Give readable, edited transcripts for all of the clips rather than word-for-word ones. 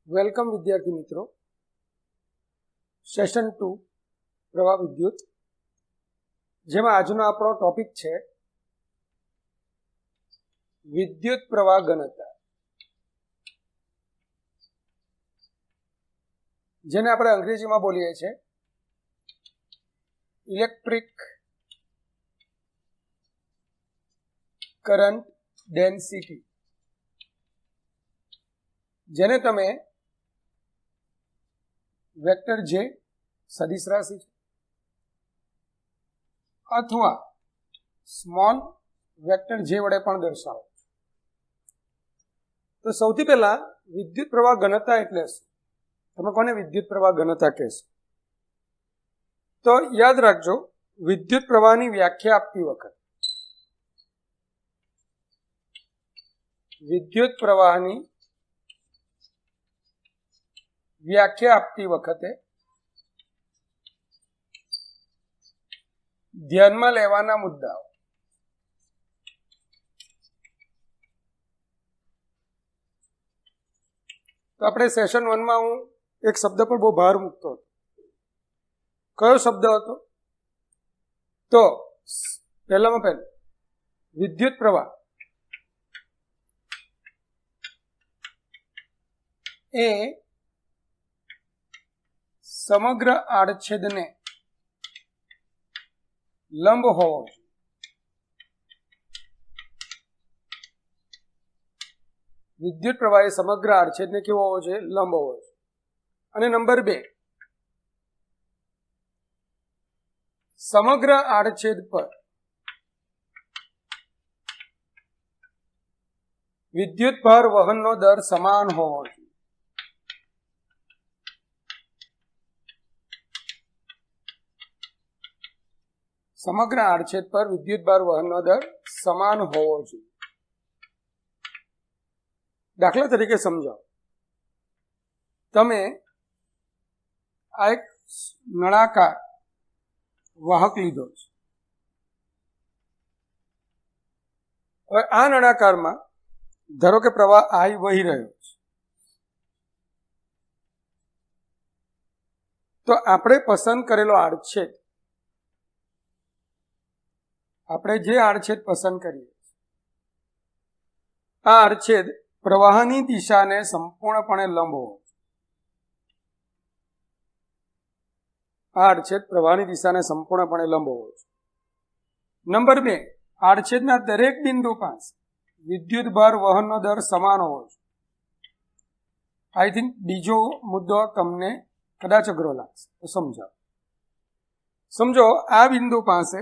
Welcome વિદ્યાર્થી મિત્રો. Session 2 પ્રવાહ વિદ્યુત, જેમાં આજનો આપણો ટોપિક છે વિદ્યુત પ્રવાહ ઘનતા, જેને આપણે અંગ્રેજીમાં બોલીએ છીએ ઇલેક્ટ્રિક કરંટ ડેન્સિટી, જેને તમે વેક્ટર જે સદિશ રાશિ છે અથવા સ્મોલ વેક્ટર જે વડે પણ દર્શાવો. તો સૌથી પહેલા વિદ્યુત પ્રવાહ ઘનતા એટલે શું? તમે કોને વિદ્યુત પ્રવાહ ઘનતા કહેશો? તો યાદ રાખજો, વિદ્યુત પ્રવાહની વ્યાખ્યા આપતી વખતે વિદ્યુત પ્રવાહની વ્યાખ્યા આપતી વખતે ધ્યાનમાં લેવાના મુદ્દાઓ. તો આપણે સેશન 1 માં હું એક શબ્દ પર બહુ ભાર મૂકતો હતો. કયો શબ્દ હતો? તો પહેલામાં પહેલું વિદ્યુત પ્રવાહ એ સમગ્ર આડછેદને લંબ હોવો જોઈએ. વિદ્યુત પ્રવાહ એ સમગ્ર આડછેદને કેવો હોવો જોઈએ? લંબ હોવો જોઈએ. અને નંબર 2, સમગ્ર આડછેદ પર વિદ્યુત ભાર વહનનો દર સમાન હોવો જોઈએ. સમગ્ર આડછેદ પર વિદ્યુત ભાર વહનનો દર સમાન હોવો જોઈએ. દાખલા તરીકે સમજાવો. તમે આ એક નળાકાર વાહક લીધો છે. હવે આ નળાકારમાં ધારો કે પ્રવાહ I વહી રહ્યો છે. તો આપણે પસંદ કરેલો આડછેદ, આપણે જે આડછેદ પસંદ કરીએ, આ આડછેદ પ્રવાહની દિશાને સંપૂર્ણપણે લંબ હોવો જોઈએ. આ આડછેદ પ્રવાહની દિશાને સંપૂર્ણપણે લંબ હોવો જોઈએ. નંબર 2, આડછેદના દરેક બિંદુ પાસે વિદ્યુત ભાર વહનનો દર સમાન હોવો જોઈએ. આઈ થિંક બીજો મુદ્દો તમને કદાચ અઘરો લાગશે, તો સમજાવો. સમજો આ બિંદુ પાસે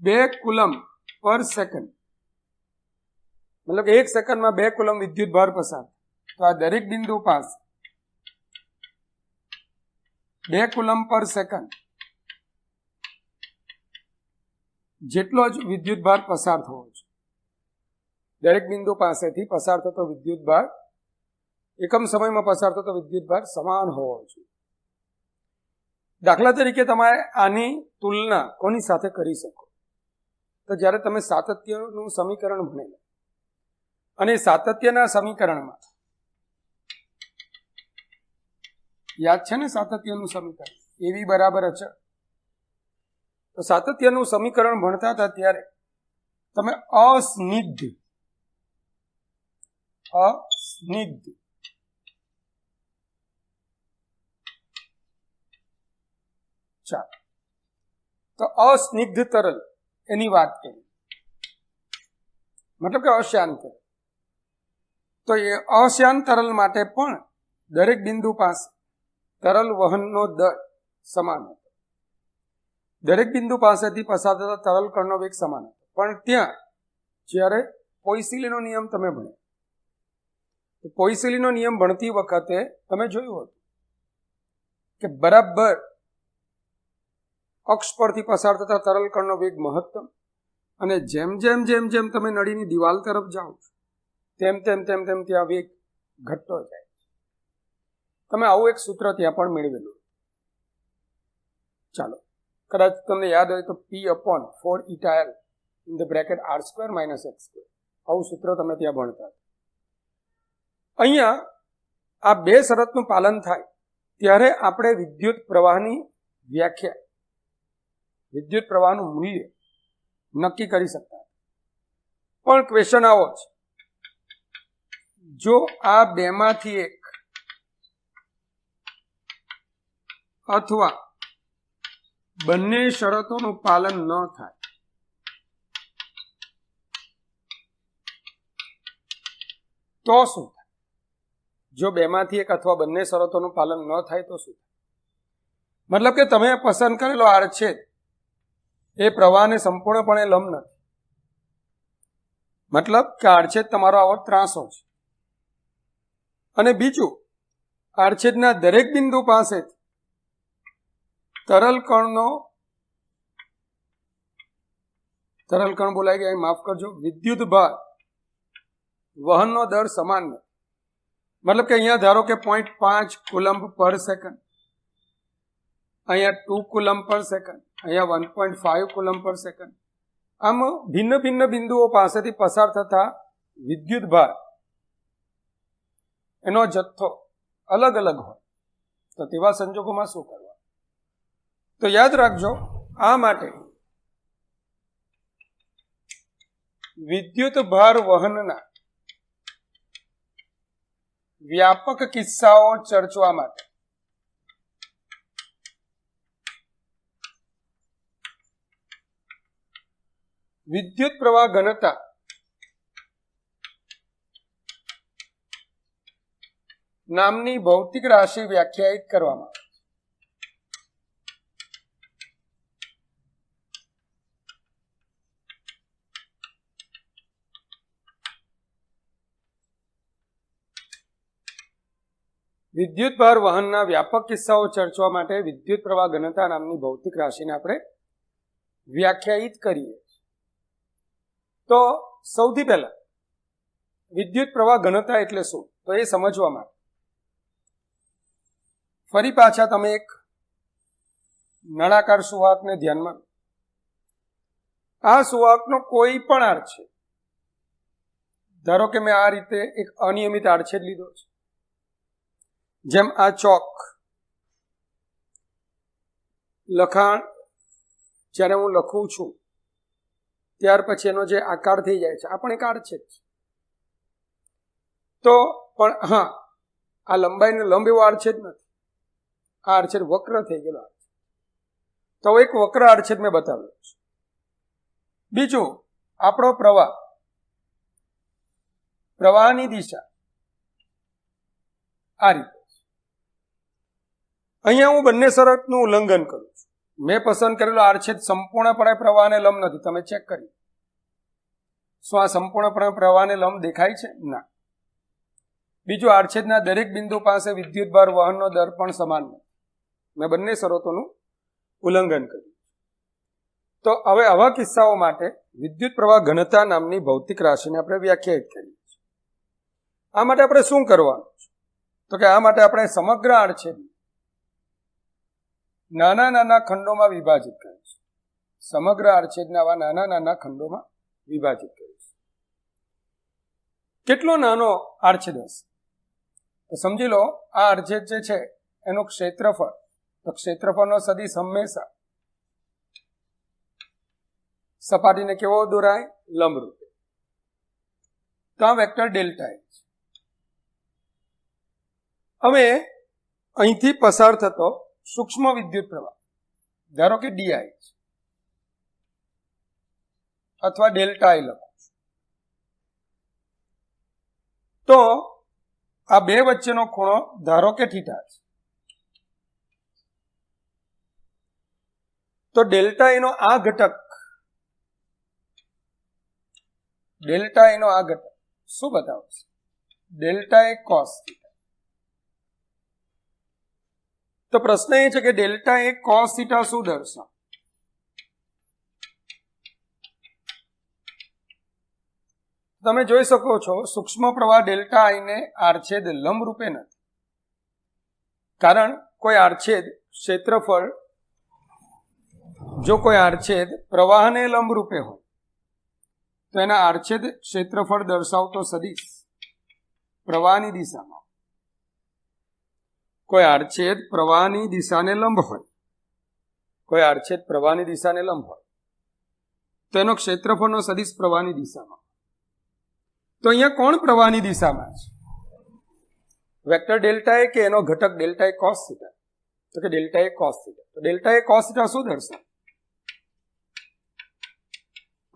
2 કુલમ પર સેકન્ડ, મતલબ કે 1 સેકન્ડમાં 2 કુલમ વિદ્યુત ભાર પસાર. તો આ દરેક બિંદુ પાસે 2 કુલમ પર સેકન્ડ જેટલો જ વિદ્યુત ભાર પસાર થવો જોઈએ. દરેક બિંદુ પાસેથી પસાર થતો વિદ્યુત ભાર, એકમ સમયમાં પસાર થતો વિદ્યુત ભાર સમાન હોવો જોઈએ. દાખલા તરીકે તમારે આની તુલના કોની સાથે કરી શકો? તો જ્યારે તમે સાતત્યનું સમીકરણ ભણેલા, અને સાતત્યના સમીકરણમાં યાદ છે ને, સાતત્યનું સમીકરણ એવી બરાબર અચળ. તો સાતત્યનું સમીકરણ ભણતા હતા ત્યારે તમે અસ્નિગ્ધ ચાલો, તો અસ્નિગ્ધ તરલ એની વાત કરી, મતલબ કે અશાંત તરલ. તો એ અશાંત તરલ માટે પણ દરેક બિંદુ પાસે તરલ વહનનો દર સમાન હતો. દરેક બિંદુ પાસેથી પસાર થતા તરલ કણનો વેગ સમાન હતો. પણ ત્યાં જ્યારે પોઈસેલીનો નિયમ તમે ભણ્યા, તો પોઈસેલીનો નિયમ ભણતી વખતે તમે જોયું હતું કે બરાબર અક્ષ પરથી પસાર થતા તરલ કણનો વેગ મહત્તમ, અને જેમ જેમ જેમ જેમ તમે નળીની દિવાલ તરફ જાઓ તેમ તેમ તેમ તેમ ત્યાં વેગ ઘટતો જાય. તમે આવું એક સૂત્ર ત્યાં પણ મેળવેલું. ચાલો, કદાચ તમને યાદ હોય તો P/4 in the bracket r² - x², આવું સૂત્ર તમે ત્યાં ભણતા. અહીંયા આ બે શરતનું પાલન થાય ત્યારે આપણે વિદ્યુત પ્રવાહની વ્યાખ્યા, વિદ્યુત પ્રવાહનું મૂલ્ય નક્કી કરી શકતા. પણ ક્વેશ્ચન આવો છે, જો આ બેમાંથી એક અથવા બંને શરતોનું પાલન ન થાય તો શું થાય? જો બેમાંથી એક અથવા બંને શરતોનું પાલન ન થાય તો શું થાય? મતલબ કે તમે પસંદ કરેલો આડછેદ એ પ્રવાહને સંપૂર્ણપણે લંબ નથી. મતલબ કે આડછેદ તમારો આવો ત્રાસો છે, અને બીજું આડછેદના દરેક બિંદુ પાસે તરલ કણ બોલાઈ ગયા, માફ કરજો, વિદ્યુત ભાર વહનનો દર સમાન નથી. મતલબ કે અહીંયા ધારો કે 0.5 કુલમ્બ પર સેકન્ડ, અહીંયા 2 કુલમ્બ પર સેકન્ડ, અહીંયા 1.5 કુલમ્બ પર સેકન્ડ. આમ ભિન્ન ભિન્ન બિંદુઓ પાસેથી પસાર થતા વિદ્યુત ભાર એનો જથ્થો અલગ અલગ હોય તો તેવા સંજોગોમાં શું કરવા? તો યાદ રાખજો, આ માટે વિદ્યુત ભાર વહનના વ્યાપક કિસ્સાઓ ચર્ચવા માટે વિદ્યુત પ્રવાહ ઘનતા નામની ભૌતિક રાશિ વ્યાખ્યાયિત કરવામાં આવે. વિદ્યુત ભાર વહનના વ્યાપક કિસ્સાઓ ચર્ચવા માટે વિદ્યુત પ્રવાહ ઘનતા નામની ભૌતિક રાશિને આપણે વ્યાખ્યાયિત કરીએ. તો સૌથી પહેલા વિદ્યુત પ્રવાહ ઘનતા એટલે શું, તો એ સમજવા માટે ફરી પાછા તમે એક નળાકાર સુવાહકને ધ્યાનમાં લો. આ સુવાહકનો કોઈ પણ આડછેદ, ધારો કે મેં આ રીતે એક અનિયમિત આડછેદ લીધો છે, જેમ આ ચોક લખાણ જ્યારે હું લખું છું ત્યાર પછી એનો જે આકાર થઈ જાય છે, આ પણ એક આડછેદ છે. તો પણ હા, આ લંબાઈને લંબ એવો આડછેદ નથી, આ આડછેદ વક્ર થઈ ગયેલો. તો એક વક્ર આડછેદ મેં બતાવ્યો છે. બીજું, આપણો પ્રવાહની દિશા આ રીતે. અહીંયા હું બંને શરતનું ઉલ્લંઘન કરું છું. મેં પસંદ કરેલો આડછેદ સંપૂર્ણપણે પ્રવાહને લંબ નથી. તમે ચેક કરી, શું આ સંપૂર્ણપણે પ્રવાહને લંબ દેખાય છે? ના. બીજું, આડછેદના દરેક બિંદુ પાસે વિદ્યુત ભાર વહનનો દર પણ સમાન નથી. મેં બંને શરતોનું ઉલ્લંઘન કર્યું. તો હવે આવા કિસ્સાઓ માટે વિદ્યુત પ્રવાહ ઘનતા નામની ભૌતિક રાશિને આપણે વ્યાખ્યાયિત કરીએ છીએ. આ માટે આપણે શું કરવાનું છે? તો કે આ માટે આપણે સમગ્ર આડછેદ નાના નાના ખંડોમાં વિભાજિત કરીશું. સમગ્ર આડછેદને આવા નાના નાના ખંડોમાં વિભાજિત કરીશું. કેટલો નાનો આડછેદ હશે? તો સમજી લો, આ આડછેદ જે છે એનું ક્ષેત્રફળ, તો ક્ષેત્રફળનો સદિશ હંમેશા સપાટીને કેવો દોરાય? લંબરૂપે. તો આ વેક્ટર ડેલ્ટા એ છે. હવે અહીંથી પસાર થતો સૂક્ષ્મ વિદ્યુત પ્રવાહ, ધારો કે ડીઆઈ છે અથવા ડેલ્ટા આઈ લખું છું, તો આ બે વચ્ચેનો ખૂણો ધારો કે થીટા છે. તો ડેલ્ટા એનો આ ઘટક, ડેલ્ટા એનો આ ઘટક શું બતાવશે? Delta A cos theta. તો પ્રશ્ન એ છે કે ડેલ્ટા એ કોસ થીટા શું દર્શાવે? તમે જોઈ શકો છો, સૂક્ષ્મ પ્રવાહ ડેલ્ટા આઈને આડછેદ લંબ રૂપે નથી. કારણ કોઈ આડછેદ ક્ષેત્રફળ, જો કોઈ આડછેદ પ્રવાહને લંબ રૂપે હોય તો એના આડછેદ ક્ષેત્રફળ દર્શાવતો સદિશ પ્રવાહની દિશામાં, કોઈ આડછેદ પ્રવાહની દિશાને લંબ હોય, કોઈ આડછેદ પ્રવાહની દિશાને લંબ હોય તો એનો ક્ષેત્રફળનો સદિશ પ્રવાહની દિશામાં. તો અહીંયા કોણ પ્રવાહની દિશામાં છે? વેક્ટર ડેલ્ટા એ કે એનો ઘટક ડેલ્ટા એ કોસ થીટા? તો કે ડેલ્ટા એ કોસ થીટા. તો ડેલ્ટા એ કોસ થીટા શું દર્શાવે?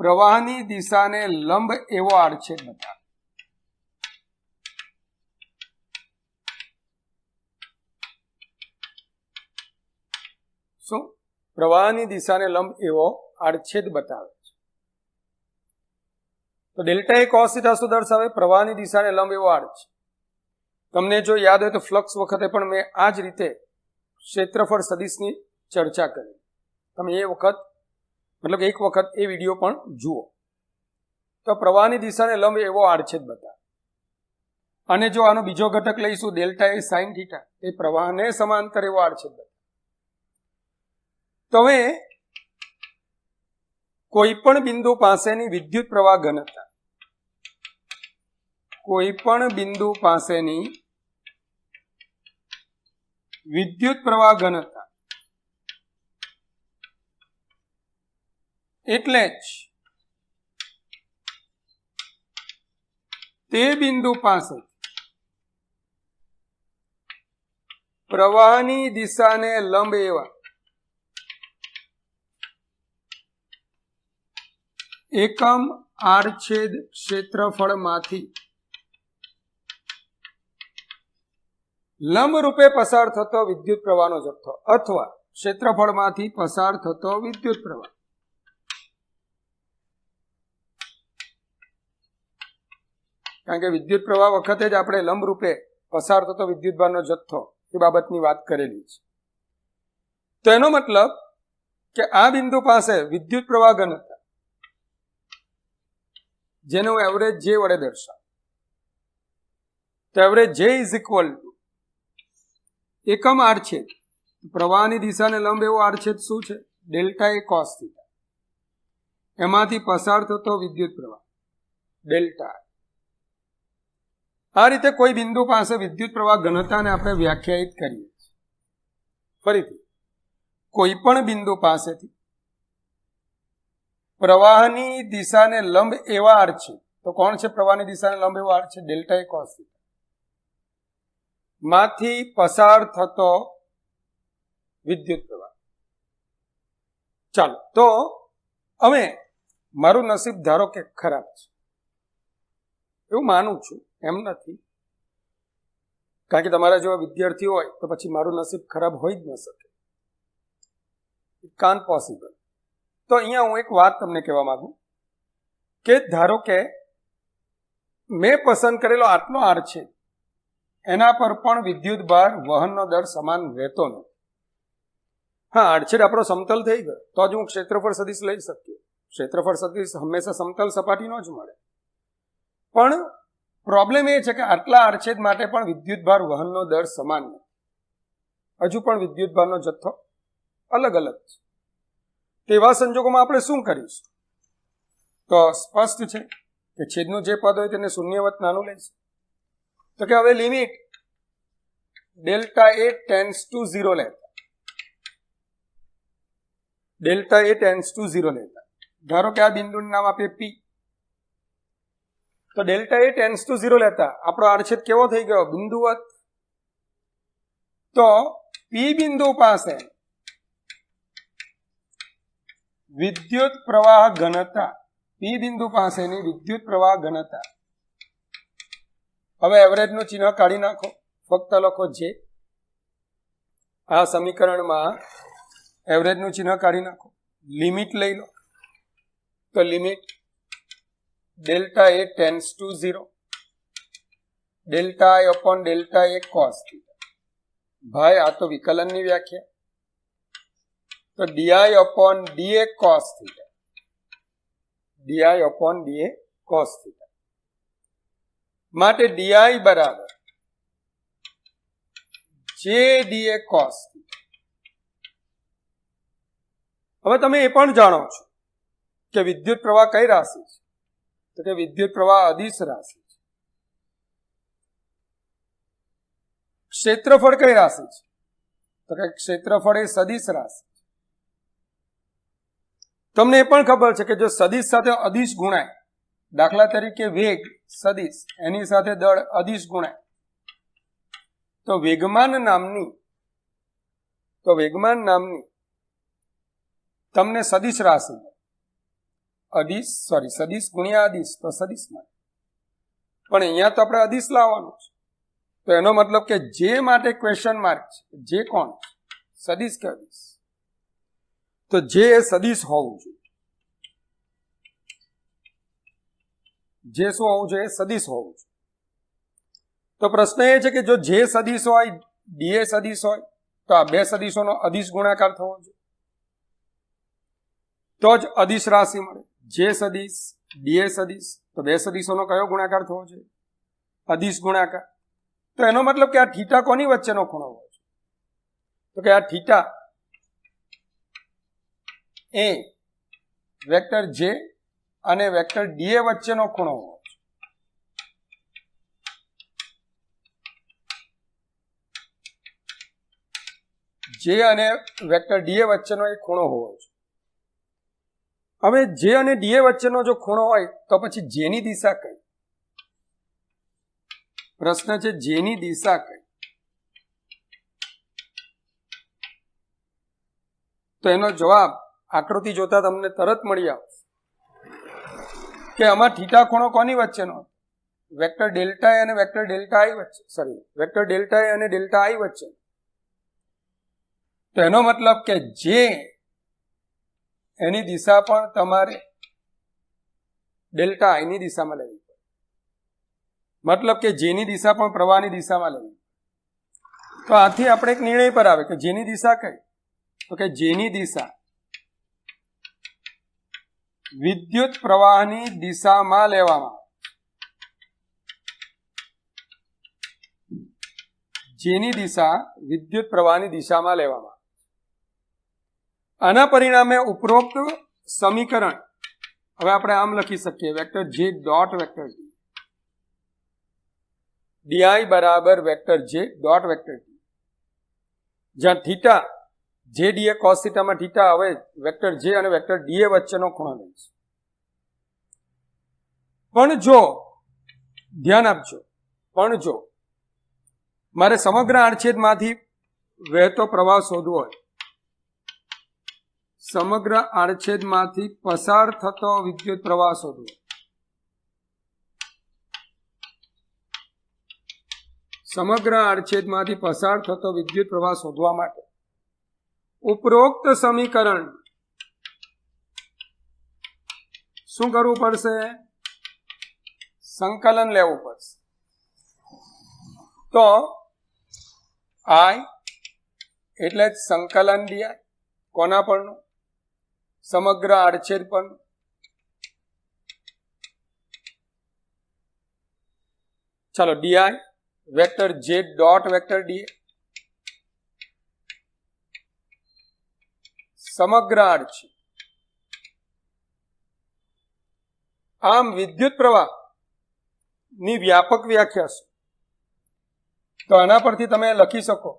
પ્રવાહની દિશાને લંબ એવો આડછેદ બતાવે. શું? પ્રવાહની દિશાને લંબ એવો આડછેદ બતાવે છે. તો ડેલ્ટા એ કોસ થીટા શું દર્શાવે? પ્રવાહની દિશાને લંબ એવો આડછેદ. તમને જો યાદ હોય તો ફ્લક્સ વખતે પણ મેં આ જ રીતે ક્ષેત્રફળ સદિશની ચર્ચા કરી. તમે એક વખત એ વિડીયો પણ જુઓ. તો પ્રવાહની દિશાને લંબ એવો આડછેદ બતાવે. અને જો આનો બીજો ઘટક લઈશું ડેલ્ટા એ સાઇન થીટા, એ પ્રવાહને સમાંતર એવો આડછેદ બતાવે. તો હવે કોઈ પણ બિંદુ પાસેની વિદ્યુત પ્રવાહ ઘનતા, કોઈ પણ બિંદુ પાસેની વિદ્યુત પ્રવાહ ઘનતા એટલે જ તે બિંદુ પાસે પ્રવાહની દિશાને લંબ એવા એકમ આડછેદ ક્ષેત્રફળમાંથી લંબ રૂપે પસાર થતો વિદ્યુત પ્રવાહનો જથ્થો અથવા ક્ષેત્રફળમાંથી પસાર થતો વિદ્યુત પ્રવાહ. કારણ કે વિદ્યુત પ્રવાહ વખતે જ આપણે લંબ રૂપે પસાર થતો વિદ્યુતભારનો જથ્થો એ બાબતની વાત કરેલી છે. તો એનો મતલબ કે આ બિંદુ પાસે વિદ્યુત પ્રવાહ ઘનતા, જેને હું એવરેજ જે વડે દર્શાવું, તો એવરેજ જે ઇઝ ઇક્વલ ટુ એકમ આડછેદ પ્રવાહની દિશાને લંબ એવો આડછેદ શું છે? Delta A cos theta. એમાંથી પસાર થતો વિદ્યુત પ્રવાહ ડેલ્ટા. આ રીતે કોઈ બિંદુ પાસે વિદ્યુત પ્રવાહ ઘનતાને આપણે વ્યાખ્યાયિત કરીએ છીએ. ફરીથી, કોઈ પણ બિંદુ પાસેથી પ્રવાહની દિશાને લંબ એવા આડછેદ, તો કોણ છે પ્રવાહની દિશાને લંબ એવો આડછેદ? Delta A cos theta. માંથી પસાર થતો વિદ્યુત પ્રવાહ. ચાલો, તો હવે મારું નસીબ ધારો કે ખરાબ છે, એવું માનું છું, એમ નથી. કારણ કે તમારા જેવા વિદ્યાર્થી હોય તો પછી મારું નસીબ ખરાબ હોય જ ન શકે. It can't possible. તો અહીંયા હું એક વાત તમને કહેવા માંગુ કે ધારો કે મેં પસંદ કરેલો આટલો આડછેદ, એના પર પણ વિદ્યુત ભાર વહનનો દર સમાન રહેતો નથી. હા, આડછેદ આપણો સમતલ થઈ ગયો તો જ હું ક્ષેત્રફળ સદિશ લઈ શકીએ. ક્ષેત્રફળ સદિશ હંમેશા સમતલ સપાટીનો જ મળે. પણ પ્રોબ્લેમ એ છે કે આટલા આડછેદ માટે પણ વિદ્યુત ભાર વહનનો દર સમાન નથી. હજુ પણ વિદ્યુત ભારનો જથ્થો અલગ અલગ છે. તેવા સંજોગોમાં આપણે શું કરીશું? તો સ્પષ્ટ છે કે છેદનું જે પદ હોય તેને શૂન્યવત નાનું લઈશું. તો કે હવે limit delta A tends to 0 લેતા, ડેલ્ટા એ ટેન્ડ્સ ટુ 0 લેતા, ધારો કે આ બિંદુનું નામ આપીએ પી. તો ડેલ્ટા એ ટેન્ડ્સ ટુ 0 લેતા આપણો આડછેદ કેવો થઈ ગયો? બિંદુવત. તો પી બિંદુ પાસે વિદ્યુત પ્રવાહ ઘનતા, પી બિંદુ પાસેની વિદ્યુત પ્રવાહ ઘનતા, હવે એવરેજનું ચિહ્ન કાઢી નાખો, ફક્ત લખો જે. આ સમીકરણમાં એવરેજનું ચિહ્ન કાઢી નાખો, લિમિટ લઈ લો. તો limit delta A tends to 0, delta I upon delta A cos theta. ભાઈ આ તો વિકલનની વ્યાખ્યા. તો DI upon DA cos theta, DI upon DA cos theta. માટે ડીઆઈ બરાબર જે ડીએ કોસ થીટા. હવે તમે એ પણ જાણો છો કે વિદ્યુત પ્રવાહ કઈ રાશિ છે? તો કે વિદ્યુત પ્રવાહ અદિશ રાશિ છે. ક્ષેત્રફળ કઈ રાશિ છે? તો કે ક્ષેત્રફળ એ સદિશ રાશિ. તમને એ પણ ખબર છે કે જો સદિશ સાથે અદિશ ગુણાય, દાખલા તરીકે વેગ સદિશ, એની સાથે દળ અદિશ ગુણાય, તો વેગમાન નામની તમને સદિશ રાશિ મળે. સદિશ ગુણ્યા અદિશ તો સદિશ મળે. પણ અહીંયા તો આપણે અદિશ લાવવાનું છે. તો એનો મતલબ કે જે માટે ક્વેશ્ચન માર્ક છે, જે કોણ છે, સદિશ કે અદિશ? તો જે એ સદિશ હોવું જોઈએ. જે શું હોવું જોઈએ? સદિશ હોવું જોઈએ. તો પ્રશ્ન એ છે કે જો જે સદિશ હોય, ડી એ સદિશ હોય, તો આ બે સદિશોનો અદિશ ગુણાકાર થવો જોઈએ, તો જ અદિશ રાશિ મળે. જે સદિશ, ડી એ સદિશ, તો બે સદિશોનો કયો ગુણાકાર થવો જોઈએ? અદિશ ગુણાકાર. તો એનો મતલબ કે આ થીટા કોની વચ્ચેનો ખૂણો હોય છે? તો કે આ થીટા એ વેક્ટર જે અને વેક્ટર ડી એ વચ્ચેનો ખૂણો હોય છે. જે અને વેક્ટર ડી એ વચ્ચેનો એક ખૂણો હોવો છે. હવે જે અને ડી એ વચ્ચેનો જો ખૂણો હોય તો પછી જેની દિશા કઈ? પ્રશ્ન છે જેની દિશા કઈ? તો એનો જવાબ આકૃતિ જોતા તમને તરત મળી આવશે કે આમાં થીટા ખૂણો કોની વચ્ચેનો? વેક્ટર ડેલ્ટા એ અને વેક્ટર ડેલ્ટા આઈ વચ્ચે, વેક્ટર ડેલ્ટા એ અને ડેલ્ટા આઈ વચ્ચે. તો એનો મતલબ કે જે એની દિશા પણ તમારે ડેલ્ટા આઈની દિશામાં લેવી પડે. મતલબ કે જેની દિશા પણ પ્રવાહની દિશામાં લેવી. તો આથી આપણે એક નિર્ણય પર આવે કે જેની દિશા કઈ? તો કે જેની દિશા વિદ્યુત પ્રવાહની દિશામાં લેવામાં આવે. જેની દિશા વિદ્યુત પ્રવાહની દિશામાં લેવામાં આવે. આના પરિણામે ઉપરોક્ત સમીકરણ હવે આપણે આમ લખી શકીએ, વેક્ટર જે ડોટ વેક્ટર ડી, ડીઆઈ બરાબર વેક્ટર જે ડોટ વેક્ટર ડી, જ્યાં થીટા જે ડી એ કોસ થીટામાં થીટા હવે વેક્ટર જે અને વેક્ટર ડી એ વચ્ચેનો ખૂણો લઈશ. પણ જો ધ્યાન આપજો, પણ જો મારે સમગ્ર આડછેદમાંથી વહેતો પ્રવાહ શોધવો હોય, સમગ્ર આડછેદમાંથી પસાર થતો વિદ્યુત પ્રવાહ શોધવો, સમગ્ર આડછેદમાંથી પસાર થતો વિદ્યુત પ્રવાહ શોધવા માટે ઉપરોક્ત સમીકરણ શું કરવું પડશે? સંકલન લેવું પડશે. તો આઈ એટલે સંકલન ડીઆઈ, કોના પરનું? સમગ્ર આડછેદ પરનું. ચાલો ડીઆઈ વેક્ટર જે ડોટ વેક્ટર ડીએ સમગ્ર આડછેદ. આમ વિદ્યુત પ્રવાહ ની વ્યાપક વ્યાખ્યા છે. તો આના પરથી તમે લખી શકો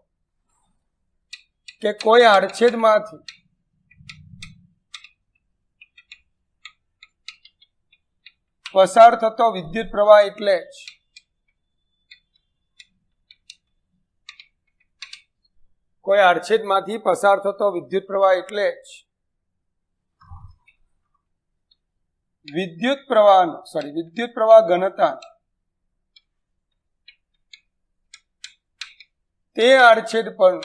કે કોઈ આડછેદમાંથી પસાર થતો વિદ્યુત પ્રવાહ એટલે જ કોઈ આડછેદમાંથી પસાર થતો વિદ્યુત પ્રવાહ એટલે જ વિદ્યુત પ્રવાહ ઘનતા તે આડછેદ પર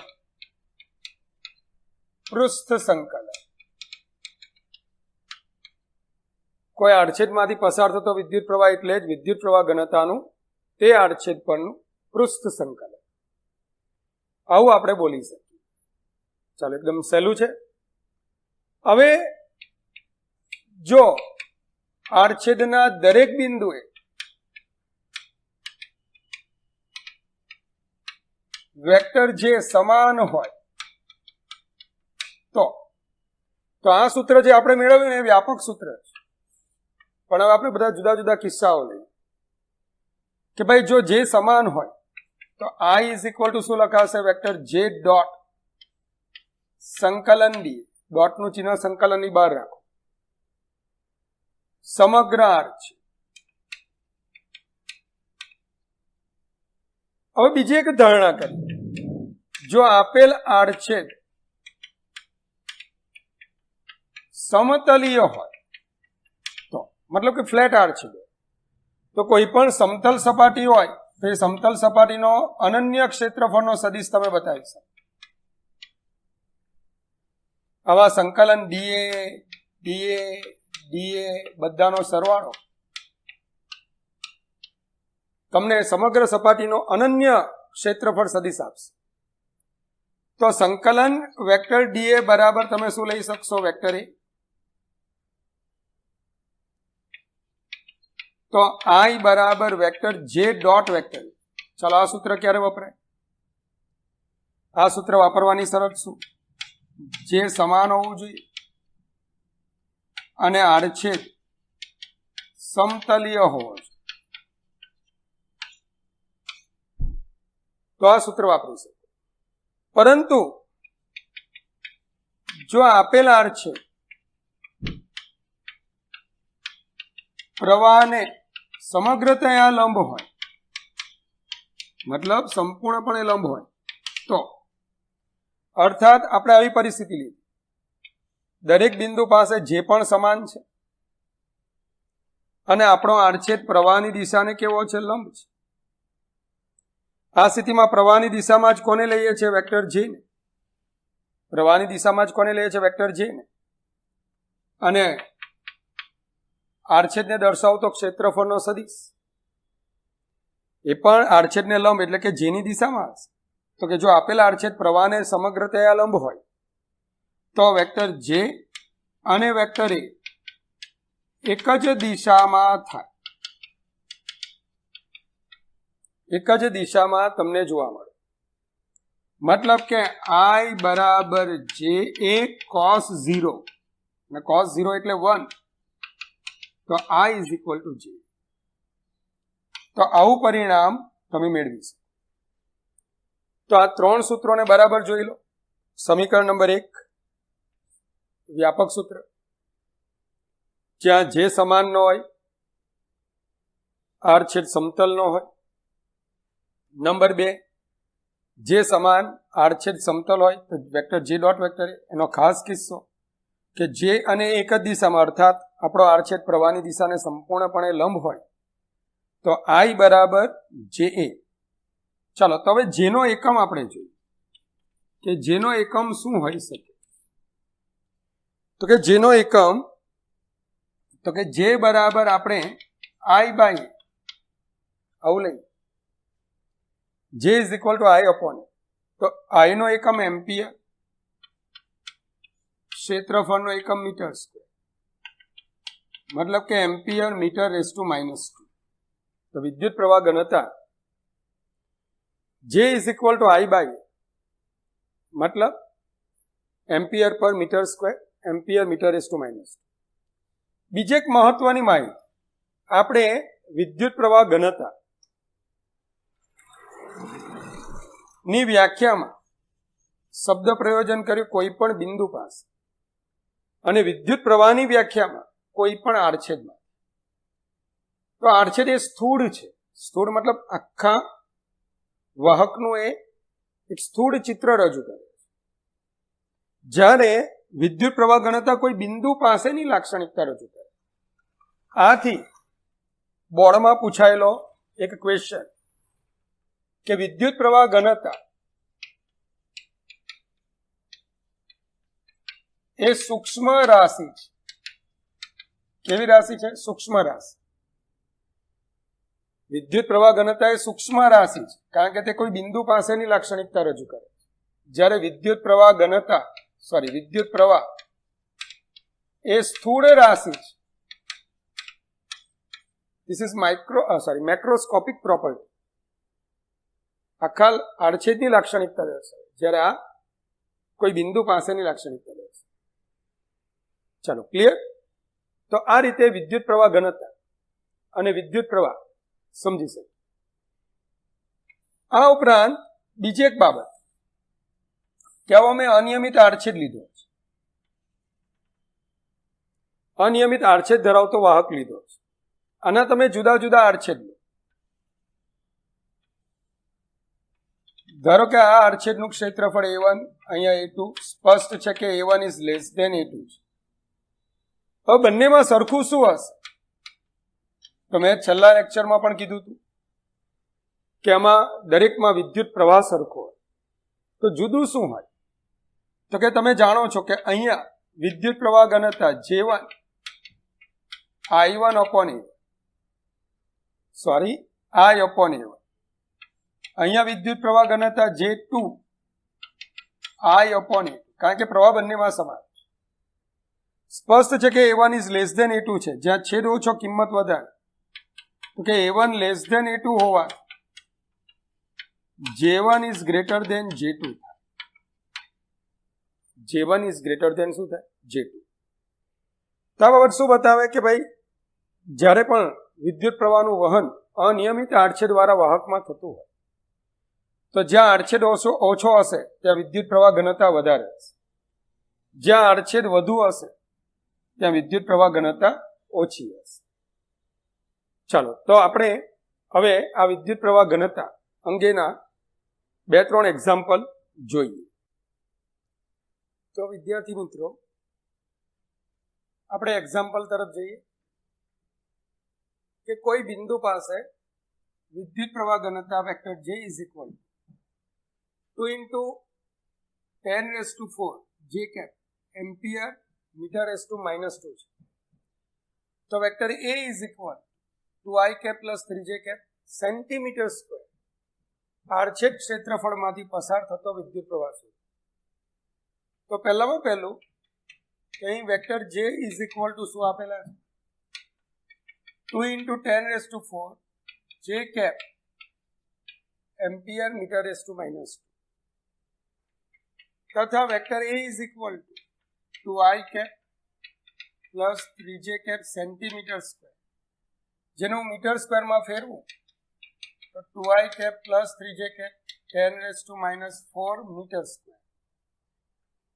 પૃષ્ઠ સંકલન. કોઈ આડછેદમાંથી પસાર થતો વિદ્યુત પ્રવાહ એટલે જ વિદ્યુત પ્રવાહ ઘનતાનું તે આડછેદ પરનું પૃષ્ઠ સંકલન. આવું આપણે બોલી શકીએ. ચાલો, એકદમ સહેલું છે. હવે જો આડછેદના દરેક બિંદુએ વેક્ટર જે સમાન હોય તો આ સૂત્ર જે આપણે મેળવ્યું ને એ વ્યાપક સૂત્ર છે. પણ હવે આપણે બધા જુદા જુદા કિસ્સાઓ લઈએ કે ભાઈ જો જે સમાન હોય તો I ઇઝ ઇક્વલ ટુ શું લખાશે? વેક્ટર જે ડોટ સંકલન ડી, ડોટનું ચિહ્ન સંકલનની બહાર રાખો, સમગ્ર આર છે. હવે બીજી એક ધારણા કરીએ, જો આપેલ આડછેદ સમતલીય હોય તો મતલબ કે ફ્લેટ આડછેદ, તો કોઈ પણ સમતલ સપાટી હોય તો એ સમતલ સપાટીનો અનન્ય ક્ષેત્રફળનો સદિશ તમે બતાવી શકો. આવા સંકલન ડીએ ડીએ ડીએ બધાનો સરવાળો તમને સમગ્ર સપાટીનો અનન્ય ક્ષેત્રફળ સદિશ આપશે. તો સંકલન વેક્ટર ડીએ બરાબર તમે શું લઈ શકશો? વેક્ટર એ. તો I બરાબર વેક્ટર જે ડોટ વેક્ટર. ચાલો આ સૂત્ર ક્યારે વપરાય? આ સૂત્ર વાપરવાની શરત શું? જે સમાન હોવું જોઈએ અને આડછેદ સમતલીય હોવો જોઈએ, તો આ સૂત્ર વાપરી શકો. પરંતુ જો આપેલ આડછેદ પ્રવાહને સમગ્રતયા લંબ હોય, મતલબ સંપૂર્ણપણે લંબ હોય, તો અર્થાત આપણે આવી પરિસ્થિતિ લીધી, દરેક બિંદુ પાસે જે પણ સમાન છે અને આપણો આડછેદ પ્રવાહની દિશાને કેવો છે? લંબ છે. આ સ્થિતિમાં પ્રવાહની દિશામાં જ કોને લઈએ છીએ? વેક્ટર જે ને. પ્રવાહની દિશામાં જ કોને લઈએ છીએ? વેક્ટર જે ને. અને આડછેદને દર્શાવતો ક્ષેત્રફળનો સદિશ એ પણ આડછેદને લંબ એટલે કે જેની દિશામાં હશે. તો કે જો આપેલા આડછેદ પ્રવાહને સમગ્રતયા લંબ હોય તો વેક્ટર જે અને વેક્ટર એ એક જ દિશામાં થાય, એક જ દિશામાં તમને જોવા મળે. મતલબ કે I બરાબર જે એ cos 0 અને cos 0 એટલે 1, તો I ઇઝ ઇક્વલ ટુ જે. તો આવું પરિણામ તમે મેળવી શકો. તો આ ત્રણ સૂત્રોને બરાબર જોઈ લો. સમીકરણ નંબર 1 વ્યાપક સૂત્ર, જ્યાં જે સમાન ન હોય, આડછેદ સમતલ ન હોય. નંબર 2, જે સમાન આડછેદ સમતલ હોય તો વેક્ટર જે ડોટ વેક્ટર એનો ખાસ કિસ્સો કે જે અને એક જ દિશામાં, અર્થાત આપણો આડછેદ પ્રવાહની દિશાને સંપૂર્ણપણે લંબ હોય, તો I બરાબર જે એ. ચાલો તો હવે જેનો એકમ આપણે જોઈએ કે જેનો એકમ શું હોઈ શકે? તો કે જેનો એકમ, તો કે જે બરાબર આપણે I બાય આવું લઈએ, જે is equal to I upon. તો I નો એકમ એમ્પિયર, ક્ષેત્રફળનો એકમ મીટર સ્ક્વેર, મતલબ કે એમ્પિયર મીટર રેઝ ટુ -2. તો વિદ્યુત પ્રવાહ ઘનતા જે is equal to I by મતલબ એમ્પિયર પર metre square, ampere metre raise to -2. બીજી એક મહત્વની માહિતી, આપણે વિદ્યુત પ્રવાહ ઘનતા ની વ્યાખ્યામાં શબ્દ પ્રયોજન કર્યું કોઈ પણ બિંદુ પાસે, અને વિદ્યુત પ્રવાહની વ્યાખ્યામાં કોઈ પણ આડછેદમાં. તો આડછેદ એ સ્થૂળ છે. સ્થૂળ મતલબ આખા વાહકનું એ એક સ્થૂળ ચિત્ર રજૂ કરે છે. જ્યારે વિદ્યુત પ્રવાહ ઘનતા કોઈ બિંદુ પાસેની લાક્ષણિકતા રજૂ કરે. આથી બોર્ડમાં પૂછાયેલો એક ક્વેશ્ચન કે વિદ્યુત પ્રવાહ ઘનતા એ સૂક્ષ્મ રાશિ છે. કેવી રાશિ છે? સૂક્ષ્મ રાશિ. વિદ્યુત પ્રવાહ ઘનતા એ સૂક્ષ્મ રાશિ છે, કારણ કે તે કોઈ બિંદુ પાસેની લાક્ષણિકતા રજૂ કરે છે. જ્યારે વિદ્યુત પ્રવાહ ઘનતા વિદ્યુત પ્રવાહ એ સ્થૂળ રાશિ છે. This is macroscopic property. આખા આડછેદની લાક્ષણિકતા દર્શાવે, જ્યારે આ કોઈ બિંદુ પાસેની લાક્ષણિકતા દર્શાવે. ચાલો ક્લિયર? તો આ રીતે વિદ્યુત પ્રવાહ ઘનતા અને વિદ્યુત પ્રવાહ સમજી શકે. આ ઉપરાંત બીજી એક બાબત કે આવો અમે અનિયમિત આડછેદ લીધો છે, અનિયમિત આડછેદ ધરાવતો વાહક લીધો છે. આના તમે જુદા જુદા આડછેદ લો. ધારો કે આ આડછેદનું ક્ષેત્રફળ A1, અહીંયા A2, સ્પષ્ટ છે કે A1 is less than A2 છે. હવે બંનેમાં સરખું શું હશે? તો મેં છેલ્લા લેક્ચરમાં પણ કીધું હતું કે આમાં દરેકમાં વિદ્યુત પ્રવાહ સરખો હોય. તો જુદું શું હોય? તો કે તમે જાણો છો કે અહીંયા વિદ્યુત પ્રવાહ ઘનતા J1 I1 upon A1, sorry I upon A1, અહીંયા વિદ્યુત પ્રવાહ ઘનતા J2 I upon A2, કારણ કે પ્રવાહ બંનેમાં સમાન છે. સ્પષ્ટ છે કે A1 is less than A2 છે, જ્યાં છેદ ઓછો કિંમત વધારે. તો કે A1 લેસ ધેન A2 હોવા J1 is greater than J2 થાય. J1 ઇઝ ગ્રેટર ધેન શું થાય? J2. તો આ બાબત શું બતાવે કે ભાઈ જ્યારે પણ વિદ્યુત પ્રવાહનું વહન અનિયમિત આડછેદ વાળા વાહકમાં થતું હોય તો જ્યાં આડછેદ ઓછો હશે ત્યાં વિદ્યુત પ્રવાહ ઘનતા વધારે હશે, જ્યાં આડછેદ વધુ હશે ત્યાં વિદ્યુત પ્રવાહ ઘનતા ઓછી હશે. ચાલો તો આપણે હવે આ વિદ્યુત પ્રવાહ ઘનતા અંગેના 2-3 એક્ઝામ્પલ જોઈએ. તો વિદ્યાર્થી મિત્રો આપણે એક્ઝામ્પલ તરફ જઈએ કે કોઈ બિંદુ પાસે વિદ્યુત પ્રવાહ ઘનતા vector J is equal 2 into 10⁻⁴ J cap ampere metre છે. તો vector A is equal 2I cap plus 3J cap centimetre square આડછેદ ક્ષેત્રફળમાંથી પસાર થતો વિદ્યુત પ્રવાહ છે. તો પહેલામાં પહેલું કે અહીં vector J is equal to શું આપેલા છે? 2 into 10⁻⁴ J cap એમ્પિયર મીટર⁻⁻2 તથા vector A is equal to 2I cap plus 3J cap centimetre square, જેને હું મીટર સ્ક્વેરમાં ફેરવું તો 2I cap plus 3J cap 10⁻⁴ metre square.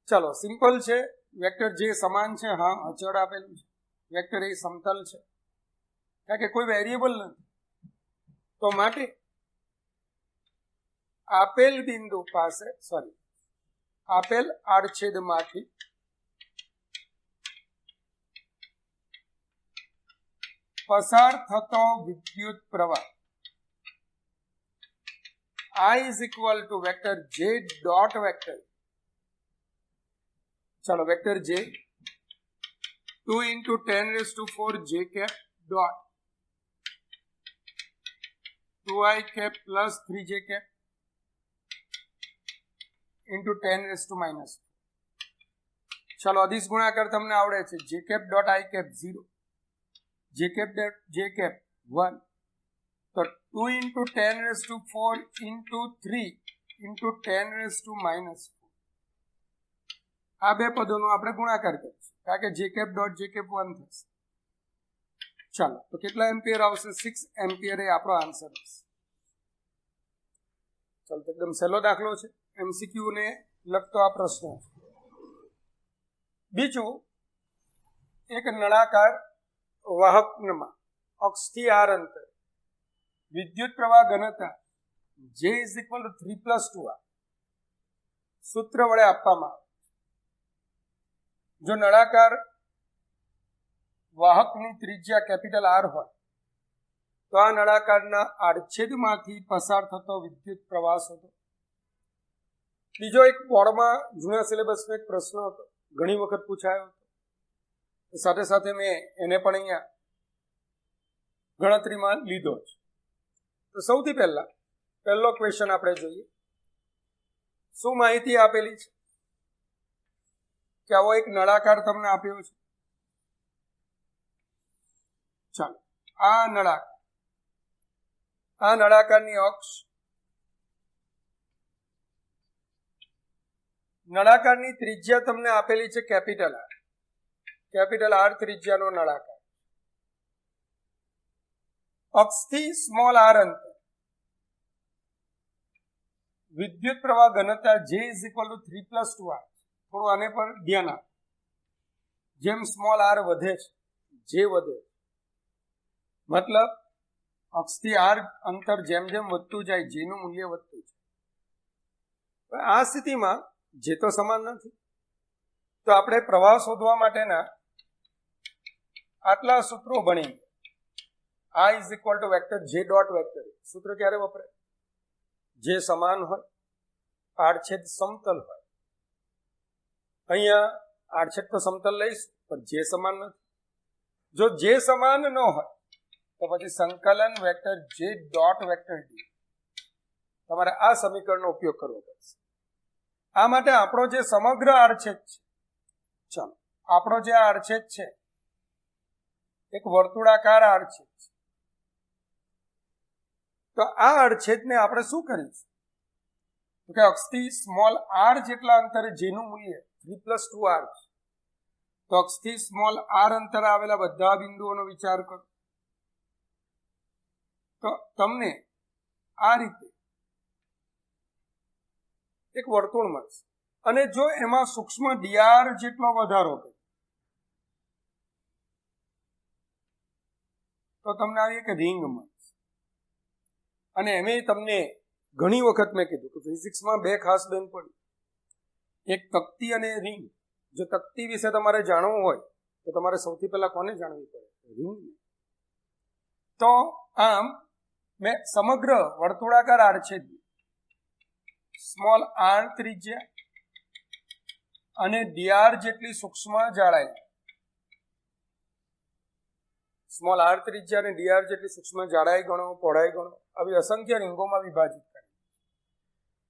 ચાલો સિમ્પલ છે. વેક્ટર J સમાન છે, હા અચળ આપેલું છે. વેક્ટર A સમતલ છે કારણ કે કોઈ વેરિયેબલ નથી. તો માટે આપેલ બિંદુ પાસે આપેલ આડછેદમાંથી પસાર થતો વિદ્યુત પ્રવાહ I is equal two vector J dot vector, ચાલો vector J 2 into 10⁻⁴ J cap dot 2I cap plus 3J cap into 10⁻⁻. ચાલો અદિશ ગુણાકાર તમને આવડે છે. J cap dot I cap 0, J cap dot J cap 1, તો 2 into 10⁻⁴ into 3 into 10⁻⁻4 આ બે પદોનો આપણે ગુણાકાર કરીશું કારણ કે J cap dot J cap 1 થશે. ચાલો તો કેટલા એમ્પિયર આવશે? 6 એમ્પિયર એ આપણો આન્સર હશે. ચાલો તો એકદમ સહેલો દાખલો છે, MCQ ને લગતો આ પ્રશ્ન. બીજું, એક નળાકાર વાહકમાં અક્ષથી r અંતર વિદ્યુત પ્રવાહ ઘનતા J is equal two 3 + 2R સૂત્ર વડે આપવામાં આવે. જો નળાકાર વાહકની ત્રિજ્યા કેપિટલ R હોય તો આ નળાકારના આડછેદમાંથી પસાર થતો વિદ્યુત પ્રવાહ શોધો. બીજો એક બોર્ડમાં જૂના સિલેબસનો એક પ્રશ્ન હતો, ઘણી વખત પૂછાયો હતો, સાથે સાથે મેં એને પણ અહીંયા ગણતરીમાં લીધો છે. તો સૌથી પહેલો ક્વેશ્ચન આપણે જોઈએ. શું માહિતી આપેલી છે કે આવો એક નળાકાર તમને આપ્યો છે. ચાલો આ નળાકારની અક્ષ, નળાકારની ત્રિજ્યા તમને આપેલી છે કેપિટલ R ત્રિજ્યાનો નળાકાર. અક્ષથી સ્મોલ r અંતર વિદ્યુત પ્રવાહ ઘનતા J is equal two 3 + 2r. થોડું આને પર ધ્યાન આપો. જેમ સ્મોલ r વધે છે, જે વધે મતલબ અક્ષથી r અંતર જેમ જેમ વધતું જાય જેનું મૂલ્ય વધતું છે. આ સ્થિતિમાં જે તો સમાન નથી, તો આપણે પ્રવાહ શોધવા માટેના આટલા સૂત્રો ભણી. I is equal two vector J dot vector. સૂત્ર ક્યારે વપરાય? જે સમાન હોય, આડછેદ સમતલ હોય. અહીંયા આડછેદ તો સમતલ લઈશું, પણ જે સમાન નથી. જો જે સમાન ન હોય તો પછી સંકલન vector J dot vector D. તમારે આ સમીકરણનો ઉપયોગ કરવો પડશે. આ માટે આપણો જે સમગ્ર આડછેદ છે, ચાલો આપણો જે આડછેદ છે એક વર્તુળાકાર આડછેદ છે. તો આ આડછેદને આપણે શું કરીશું? તો કે અક્ષથી સ્મોલ r જેટલા અંતરે જેનું મૂલ્ય 3 + 2r છે. તો અક્ષથી સ્મોલ r અંતરે આવેલા બધા બિંદુઓનો વિચાર કરો. તો તમને આ રીતે એક વર્તુળ મળશે, અને જો એમાં સૂક્ષ્મ dr જેટલો વધારો કરે તો તમને આવી એક રિંગ મળશે. અને એમે તમને ઘણી વખત મેં કીધું કે ફિઝિક્સમાં બે ખાસ બેનપણી, એક તકતી અને રિંગ. જો તકતી વિશે તમારે જાણવું હોય તો તમારે સૌથી પહેલા કોને જાણવી પડે? રિંગને. તો આમ મેં સમગ્ર વર્તુળાકાર આડછેદ સ્મોલ r ત્રિજ્યા અને dr જેટલી સૂક્ષ્મ જાડાઈ, સ્મોલ r ત્રિજ્યા અને dr જેટલી સૂક્ષ્મ જાડાઈ ગણો, પહોળાઈ ગણો, આવી અસંખ્ય રિંગોમાં વિભાજિત કરી.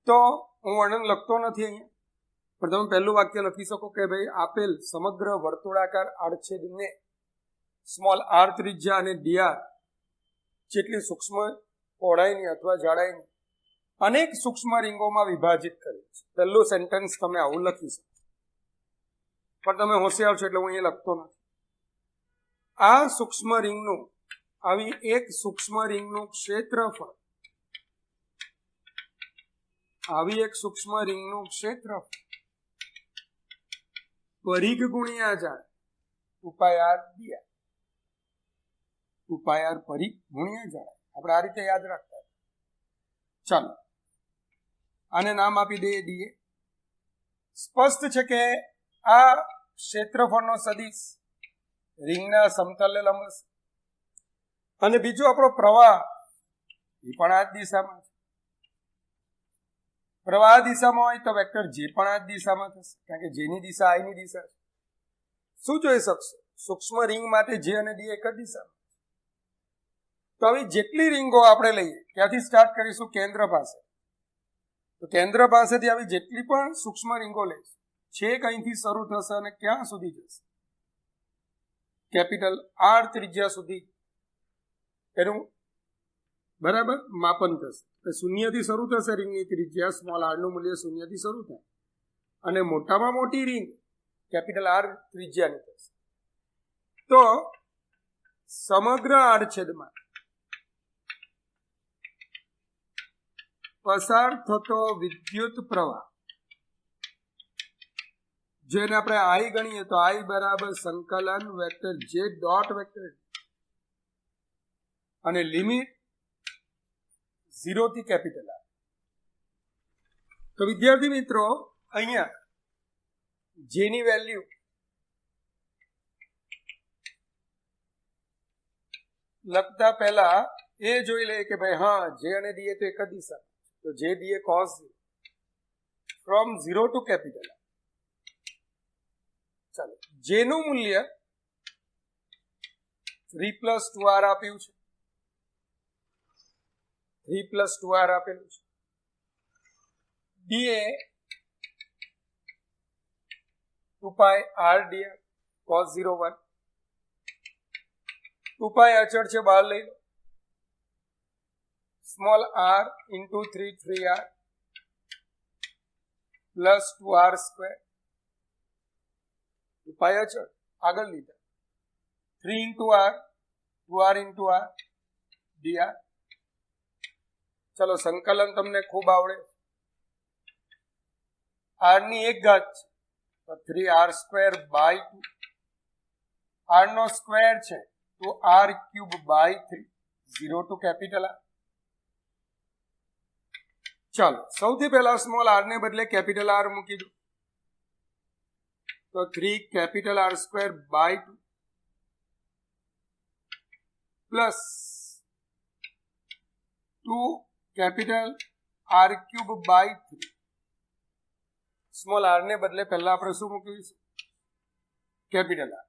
તો હું વર્ણન લખતો નથી અહીંયા, પણ તમે પહેલું વાક્ય લખી શકો કે ભાઈ આપેલ સમગ્ર વર્તુળાકાર આડછેદને સ્મોલ r ત્રિજ્યા અને dr જેટલી સૂક્ષ્મ પહોળાઈની અથવા જાડાઈની અનેક સૂક્ષ્મ રિંગોમાં વિભાજિત કરી છે. પહેલું સેન્ટેન્સ તમે આવું લખી શકો, પણ તમે હોશિયાર છો એટલે હું અહીંયા લખતો નથી. આ સૂક્ષ્મ રિંગનું, આવી એક સૂક્ષ્મ રિંગનું ક્ષેત્રફળ, આવી એક સૂક્ષ્મ રિંગનું ક્ષેત્રફળ પરિઘ ગુણ્યા જાડાઈ 2πr dr. 2πr પરિઘ ગુણ્યા જાડાઈ. આપણે આ રીતે યાદ રાખતા. ચાલો આને નામ આપી દઈએ dA. સ્પષ્ટ છે કે આ ક્ષેત્રફળનો સદિશ રિંગના સમતલને લંબ છે. અને બીજો આપણો પ્રવાહ એ પણ આ જ દિશામાં છે. પ્રવાહ દિશામાં હોય તો વેક્ટર જે પણ આ જ દિશામાં થશે, કારણ કે જેની દિશા I ની દિશા છે. શું જોઈ શકશો? સૂક્ષ્મ રિંગ માટે જે અને D એક જ દિશામાં. તો આવી જેટલી રિંગો આપણે લઈએ, ત્યાંથી સ્ટાર્ટ કરીશું કેન્દ્ર પાસે. તો કેન્દ્ર પાસેથી આવી જેટલી પણ સૂક્ષ્મ રિંગો લઈશું, છેક અહીંથી શરૂ થશે અને ક્યાં સુધી જશે? કેપિટલ R ત્રિજ્યા સુધી એનું બરાબર માપન થશે. શૂન્યથી શરૂ થશે રિંગની ત્રિજ્યા, સ્મોલ r નું મૂલ્ય શૂન્યથી શરૂ થાય, અને મોટામાં મોટી રિંગ કેપિટલ R ત્રિજ્યાની થશે. તો સમગ્ર આડછેદમાં પસાર થતો વિદ્યુત પ્રવાહ, જેને આપણે I ગણીએ તો I બરાબર સંકલન વેક્ટર J ડોટ વેક્ટર અને લિમિટ 0 થી કેપિટલ R. તો વિદ્યાર્થી મિત્રો અહીંયા જેની વેલ્યુ લખતા પહેલા એ જોઈ લે કે ભાઈ હા J અને D તો એક જ દિશા, તો J D cos from 0 to capital R. ચાલો જેનું મૂલ્ય 3 + 2r આપ્યું છે, 3 + 2r આપેલું છે. dA 2πr dr cos 0 1. 2π અચળ છે, બહાર લઈ લો. Small r into 3r plus 2r square. 2π અચળ આગળ લીધા. 3 into r 2r into r dr. ચલો સંકલન તમને ખૂબ આવડે, આર ની એક ઘાત છે તો 3r²/2, આર નો સ્ક્વેર છે તો r³/3, 0 ટુ કેપિટલ આર. ચાલો સૌથી પહેલા સ્મોલ આર ને બદલે કેપિટલ આર મૂકી દો તો 3R²/2 plus 2R³/3. Small R ને બદલે પહેલા આપણે શું મૂકીશું? Capital R.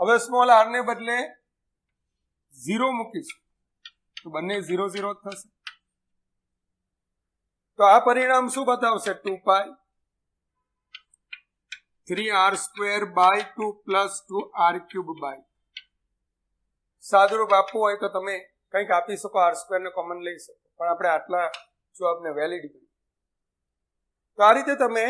હવે સ્મોલ આર ને બદલે 0 મૂકીશું તો બંને 0 0 થશે. તો આ પરિણામ શું બતાવશે? 2π 3R²/2 પ્લસ 2R³/2. સાદુરૂપ આપવું હોય તો તમે કંઈક આપી શકો, R² ને કોમન લઈ શકો, પણ આપણે આટલા જવાબને વેલિડ કર્યું. તો આ રીતે તમે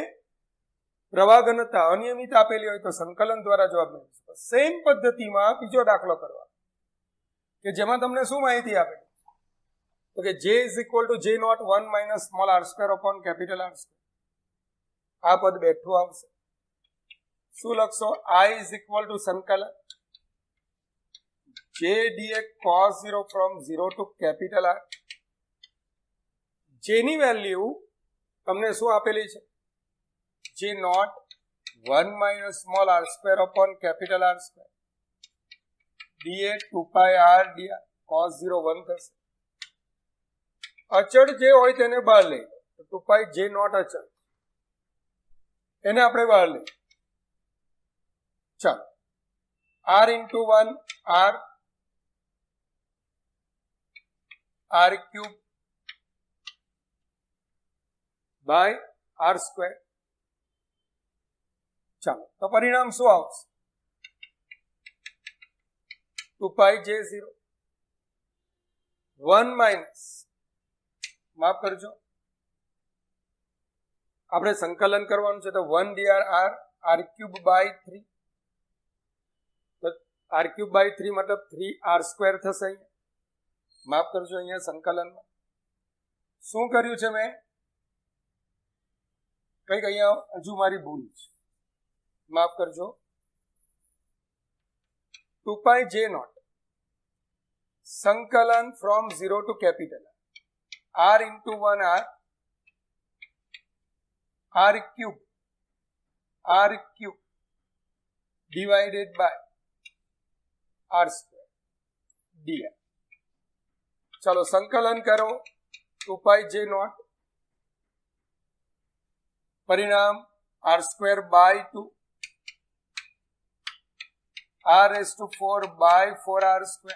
પ્રવાહ ઘનતા અનિયમિત આપેલી હોય તો સંકલન દ્વારા જવાબ મેળવી શકો. સેમ પદ્ધતિમાં બીજો દાખલો કરવા કે જેમાં તમને શું માહિતી આપે તો કે J = J0 1 - small r² upon capital R². આ પદ બેઠું આવશે. શું લખશો? I = સંકલન J dx cos 0 from 0 to capital R. J ની વેલ્યુ તમને શું આપેલી છે? J0 1 - small r² upon capital R². dx 2πr dr cos 0 1 થશે. અચળ જે હોય તેને બહાર લઈ તો 2π J0 અચળ એને આપણે બહાર લઈ. ચાલો r × 1 r r³ by r². ચાલો તો પરિણામ શું આવશે? 2π J0 1 - માફ કરજો આપણે સંકલન કરવાનું છે તો 1 dr r r³/3. તો r³/3 મતલબ 3r² થશે. અહીંયા માફ કરજો, અહીંયા સંકલનમાં શું કર્યું છે મેં? કંઈક અહીંયા હજુ મારી ભૂલ છે, માફ કરજો. 2π J0 સંકલન from 0 to capital r × 1 r r³ divided by r² dr. ચાલો સંકલન કરો. 2π J0 પરિણામ r²/2 r⁴/4r²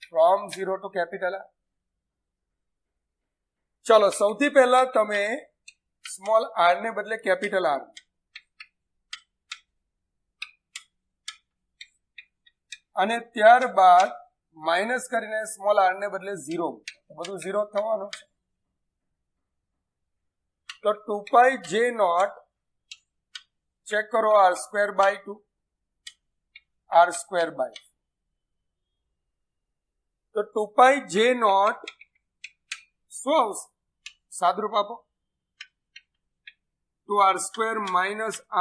from 0 to capital R. ચલો સૌથી પહેલા તમે સ્મોલ r ને બદલે કેપિટલ R અને ત્યારબાદ માઇનસ કરીને સ્મોલ r ને બદલે 0, બધું 0 થવાનું છે. તો 2π J0 ચેક કરો r²/2 r²/2. તો 2π J0 શું આવશે? સાદરૂપ આપો 2r² -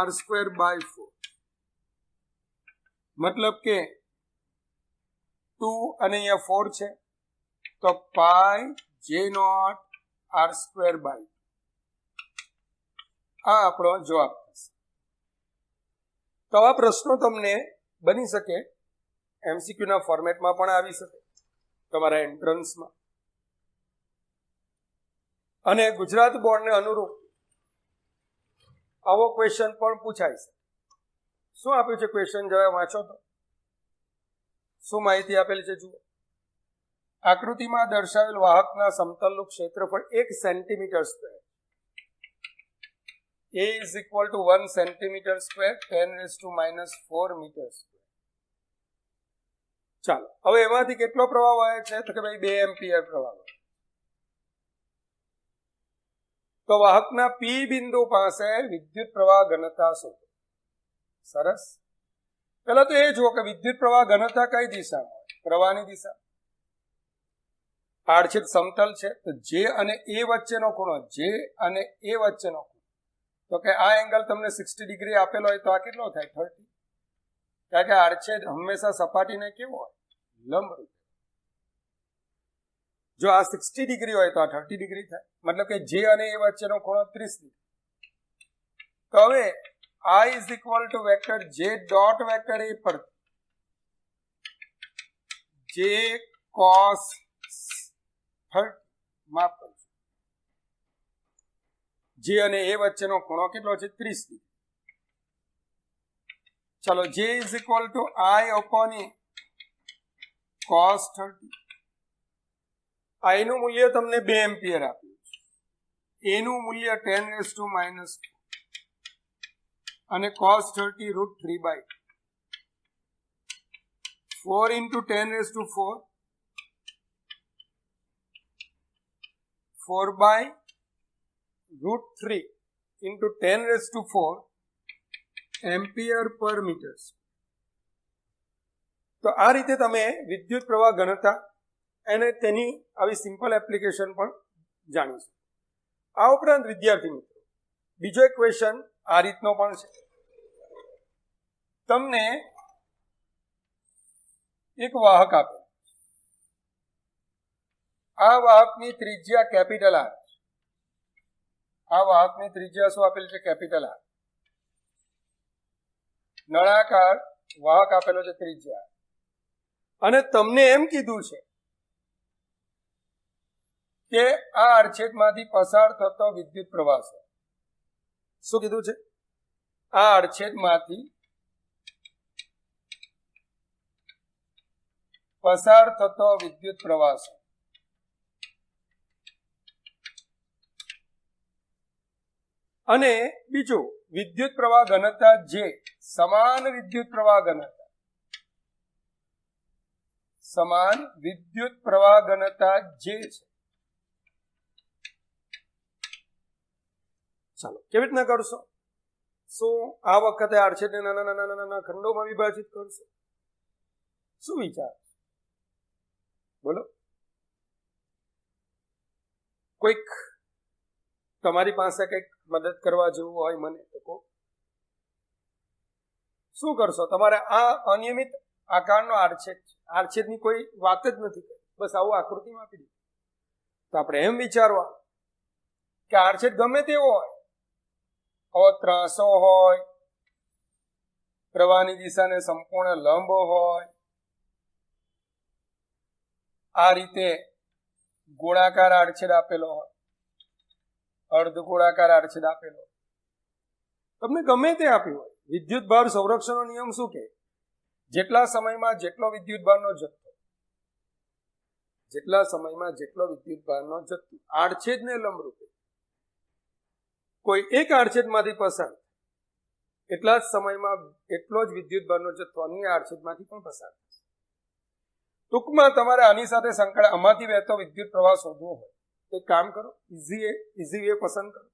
r²/4. મતલબ કે 2 અને અહીંયા 4 છે તો π J0 r²/2. આ આપણો જવાબ થશે. તો આવા પ્રશ્નો તમને બની શકે, MCQ ના ફોર્મેટમાં પણ આવી શકે તમારા એન્ટ્રન્સમાં, અને ગુજરાત બોર્ડને અનુરૂપ આવો ક્વેશ્ચન પણ પૂછાય છે. શું આપ્યું છે ક્વેશ્ચન? જરા વાંચો તો શું માહિતી આપેલી છે જુઓ. આકૃતિમાં દર્શાવેલ વાહકના સમતલનું ક્ષેત્રફળ 1 centimetre square. A = 1 centimetre square 10⁻⁻4 metre square. ચાલો હવે એમાંથી કેટલો પ્રવાહ વહે છે? તો કે ભાઈ 2 એમ્પિયર પ્રવાહ વહે. તો વાહકના P બિંદુ પાસે વિદ્યુત પ્રવાહ ઘનતા શોધો. સરસ. પહેલા તો એ જુઓ કે વિદ્યુત પ્રવાહ ઘનતા કઈ દિશામાં હોય? પ્રવાહની દિશા. આડછેદ સમતલ છે તો J અને A વચ્ચેનો ખૂણો, J અને A વચ્ચેનો ખૂણો, તો તો કે આ એંગલ તમને 60 ડિગ્રી આપેલો હોય તો આ કેટલો થાય 30, કારણ કે આડછેદ હંમેશા સપાટીને કેવો હોય લંબરૂપ. જો આ 60 ડિગ્રી હોય તો આ 30 ડિગ્રી થાય, મતલબ કે જે અને એ વચ્ચેનો ખૂણો 30 ડિગ્રી. તો હવે I is equal to vector જે ડોટ વેક્ટર એ પર જે cos 30, માફ કરજો, જે અને એ વચ્ચેનો ખૂણો કેટલો છે 30 ડિગ્રી. ચલો જે is equal to I upon a cos 30. I નું મૂલ્ય તમને 2 એમ્પિયર આપ્યું છે, a નું મૂલ્ય 10⁻⁻⁴ અને cos 30 √3/4 into 10⁻⁴ 4/√3 into 10⁻⁴ એમ્પિયર પર મીટર. તો આ રીતે તમે વિદ્યુત પ્રવાહ ઘનતા અને તેની આવી સિમ્પલ એપ્લિકેશન પણ જાણીશું. આ ઉપરાંત વિદ્યાર્થી મિત્રો બીજો એક ક્વેશ્ચન આ રીતનો પણ છે. તમને એક વાહક આપે, આ વાહકની ત્રિજ્યા કેપિટલ આર, આ વાહકની ત્રિજ્યા શું આપેલ છે કેપિટલ આર, નળાકાર વાહક આપેલો છે ત્રિજ્યા, અને તમને એમ કીધું છે કે આ આડછેદમાંથી પસાર થતો વિદ્યુત પ્રવાહ છે. શું કીધું છે? આ આડછેદમાંથી પસાર થતો વિદ્યુત પ્રવાહ છે. અને બીજું વિદ્યુત પ્રવાહ ઘનતા જે સમાન વિદ્યુત પ્રવાહ ઘનતા, સમાન વિદ્યુત પ્રવાહ ઘનતા જે છે. ચાલો કેવી રીતના કરશો? શું આ વખતે આડછેદને નાના નાના નાના ખંડોમાં વિભાજિત કરશો? શું વિચાર? બોલો. કોઈક તમારી પાસે કંઈક મદદ કરવા જેવું હોય મને તો કહો. શું કરશો? તમારે આ અનિયમિત આકારનો આડછેદ, આડછેદની કોઈ વાત જ નથી કરી, બસ આવું આકૃતિમાં આપી દીધું. તો આપણે એમ વિચારવા કે આડછેદ ગમે તેવો હોય, ત્રાસો હોય, પ્રવાહની દિશાને સંપૂર્ણ લંબ હોય, આ રીતે ગોળાકાર આડછેદ આપેલો હોય, અર્ધ ગોળાકાર આડછેદ આપેલો હોય, તમને ગમે તે આપ્યું હોય. વિદ્યુત ભાર સંરક્ષણનો નિયમ શું કહે? જેટલા સમયમાં જેટલો વિદ્યુત ભારનો જથ્થો, જેટલા સમયમાં જેટલો વિદ્યુત ભારનો જથ્થો આડછેદને લંબરૂપે કોઈ એક આડછેદમાંથી પસાર, એટલા જ સમયમાં એટલો જ વિદ્યુત ભારનો જથ્થો અન્ય આડછેદમાંથી પણ પસાર થશે. ટૂંકમાં તમારે આની સાથે સંકળાયેલ આમાંથી વહેતો વિદ્યુત પ્રવાહ શોધવો હોય તો એક કામ કરો, ઇઝી વે પસંદ કરો.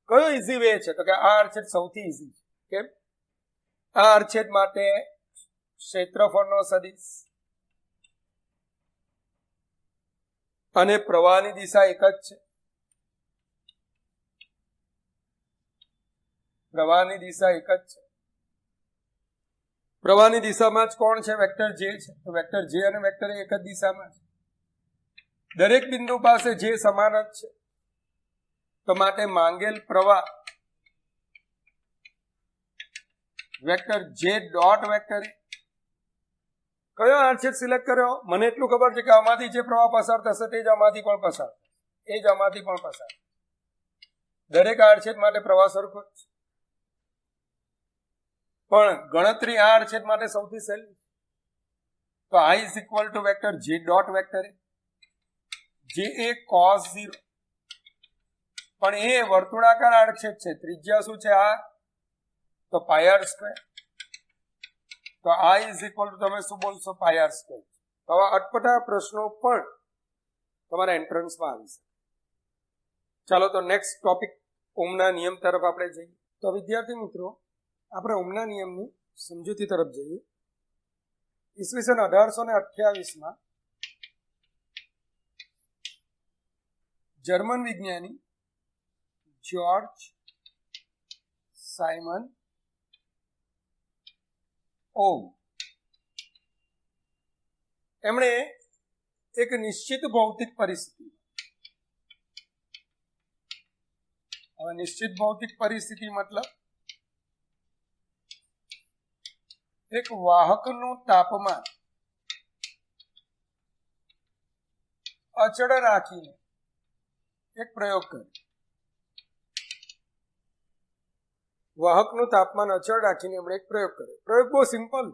કયો ઇઝી વે છે? તો કે આ આડછેદ સૌથી ઇઝી છે. કેમ? આ આડછેદ માટે ક્ષેત્રફળનો સદિશ અને પ્રવાહની દિશા એક જ છે. પ્રવાહની દિશા એક જ છે. પ્રવાહની દિશામાં જ કોણ છે? વેક્ટર જે છે. તો વેક્ટર જે અને વેક્ટર એ એક જ દિશામાં છે. દરેક બિંદુ પાસે જે સમાન જ છે. તો માટે માંગેલ પ્રવાહ વેક્ટર જે ડોટ વેક્ટર કયો આડછેદ સિલેક્ટ કર્યો? મને એટલું ખબર છે કે આમાંથી જે પ્રવાહ પસાર થશે તે જ આમાંથી પણ પસાર, એ જ આમાંથી પણ પસાર. દરેક આડછેદ માટે પ્રવાહ સરખો જ છે. પણ ગણતરી આ આડછેદ માટે સૌથી સહેલી. તો I is equal to vector જે ડોટ વેક્ટર જે એ cos 0, પણ એ વર્તુળાકાર આડછેદ છે. ત્રિજ્યા શું છે? આ તો πr². તો I is equal to તમે શું બોલશો? πr². તો આવા અટપટા પ્રશ્નો પણ તમારા એન્ટ્રન્સમાં આવી શકે. ચાલો તો નેક્સ્ટ ટોપિક ઓહમના નિયમ તરફ આપણે જઈએ. તો વિદ્યાર્થી મિત્રો આપણે ઓહમના નિયમની સમજૂતી તરફ જઈએ. ઈસવીસન 1828માં જર્મન વિજ્ઞાની જ્યોર્જ સાયમન ઓમ એમણે એક નિશ્ચિત ભૌતિક પરિસ્થિતિ, હવે નિશ્ચિત ભૌતિક પરિસ્થિતિ મતલબ એક વાહકનું તાપમાન અચળ રાખીને એક પ્રયોગ કર્યો. વાહકનું તાપમાન અચળ રાખીને એમણે એક પ્રયોગ કર્યો. પ્રયોગ બહુ સિમ્પલ.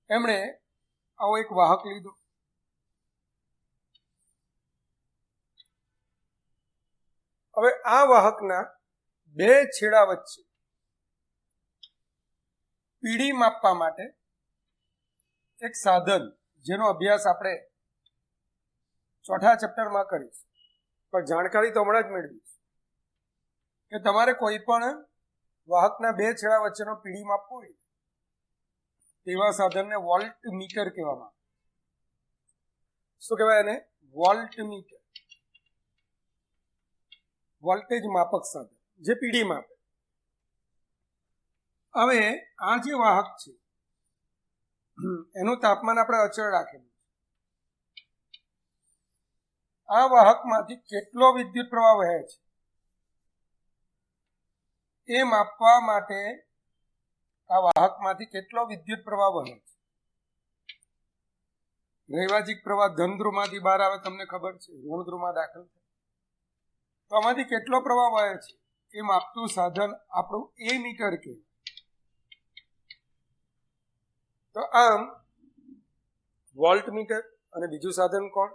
એમણે આવો એક વાહક લીધો, હવે આ વાહકના બે છેડા વચ્ચે પીડી માપવા માટે એક સાધન, જેનો અભ્યાસ આપણે ચોથા ચેપ્ટરમાં કરીશું, પણ જાણકારી તો હમણાં જ મેળવીશું કે તમારે કોઈ પણ વાહકના બે છેડા વચ્ચેનો પીડી માપવો હોય તેવા સાધનને વોલ્ટ મીટર કહેવામાં આવે. શું કહેવાય એને? વોલ્ટ મીટર, વોલ્ટેજ માપક સાધન, જે પીડી માપે. હવે આ જે વાહક છે એનું તાપમાન આપણે અચળ રાખેલું. આ વાહકમાંથી કેટલો વિદ્યુત પ્રવાહ વહે છે એ માપવા માટે આ વાહકમાંથી કેટલો વિદ્યુત પ્રવાહ વહે છે. નૈવાજિક પ્રવાહ ધન ધ્રુવમાંથી બહાર આવે, તમને ખબર છે, ઋણ ધ્રુવમાં દાખલ થાય, તો આમાંથી કેટલો પ્રવાહ વહે છે એ માપતું સાધન આપણું એ મીટર કહેવાય. તો આમ વોલ્ટ મીટર અને બીજું સાધન કોણ?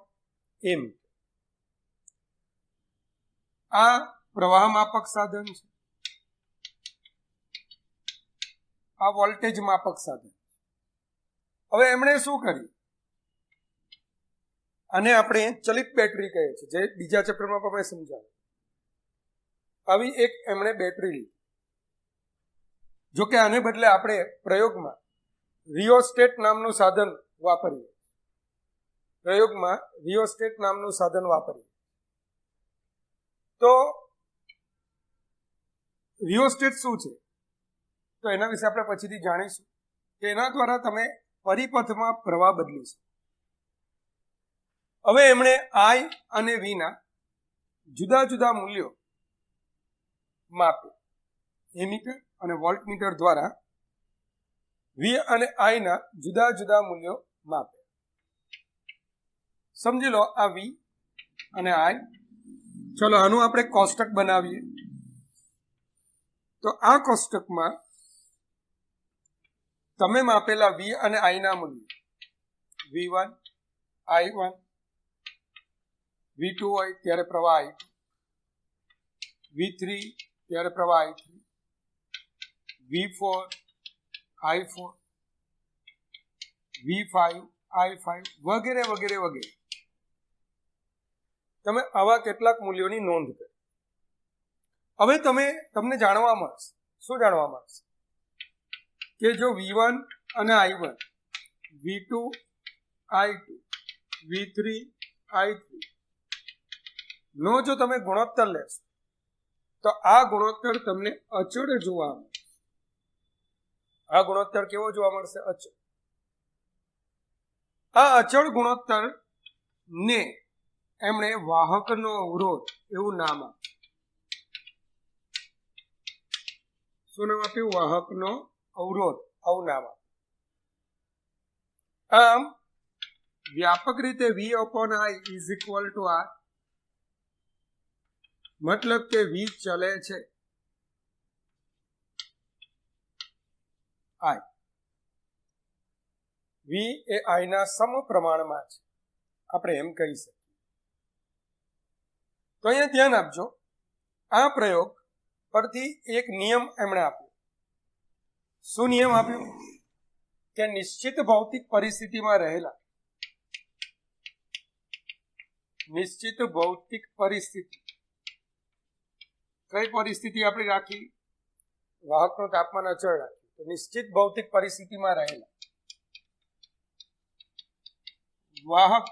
એ મીટર. આ પ્રવાહ માપક સાધન છે, આ વોલ્ટેજ માપક સાધન. હવે એમણે શું કર્યું? આને આપણે ચલિત બેટરી કહે છે, જે બીજા ચેપ્ટરમાં આપણે સમજાવ્યું. આવી એક એમણે બેટરી લીધી. જોકે આને બદલે આપણે પ્રયોગમાં રિયોસ્ટેટ નામનું સાધન વાપરીએ. પ્રયોગમાં રિયોસ્ટેટ નામનું સાધન વાપરીએ તો રિયોસ્ટેટ શું છે તો એના વિશે આપણે પછીથી જાણીશું કે એના દ્વારા તમે પરિપથમાં પ્રવાહ બદલી શકો. હવે એમણે આઈ અને વી ના જુદા જુદા મૂલ્યો માપે. એમીટર અને વોલ્ટમીટર દ્વારા વી અને આઈ ના જુદા જુદા મૂલ્યો માપે. સમજી લો આ વી અને આઈ. ચલો આનું આપણે કોષ્ટક બનાવીએ. તો આ કોષ્ટકમાં તમે માપેલા વી અને આઈ ના મૂલ્યો V1, I1, V2 હોય ત્યારે પ્રવાહ I2, V3 ત્યારે પ્રવાહ I3, V4, I4, V5, I5 વગેરે વગેરે વગેરે. તમે આવા કેટલાક મૂલ્યોની નોંધ કરો. હવે તમને જાણવા મળશે. શું જાણવા મળશે? કે જો V1 અને I1, V2, I2, V3, I3 નો જો તમે ગુણોત્તર લેશો તો આ ગુણોત્તર તમને અચળ જોવા મળશે. આ ગુણોત્તર કેવો જોવા મળશે? અચળ. આ અચળ ગુણોત્તર ને એમણે વાહકનો અવરોધ એવું નામ આપ્યું. શું નામ આપ્યું? વાહકનો અવરોધ આવું નામ આપ્યું. આમ વ્યાપક રીતે V upon I is equal to R. મતલબ કે V ચલે છે, I. V એ I ના સમપ્રમાણમાં છે, આપણે એમ કહી શકીએ. તો અહીંયા ધ્યાન આપજો. આ પ્રયોગ પરથી એક નિયમ એમણે આપ્યો. શું નિયમ આપ્યો? કે નિશ્ચિત ભૌતિક પરિસ્થિતિમાં રહેલા, નિશ્ચિત ભૌતિક પરિસ્થિતિ, કઈ પરિસ્થિતિ આપણે રાખી? વાહકનું તાપમાન અચળ રાખ્યું. તો નિશ્ચિત ભૌતિક પરિસ્થિતિમાં રહેલા વાહક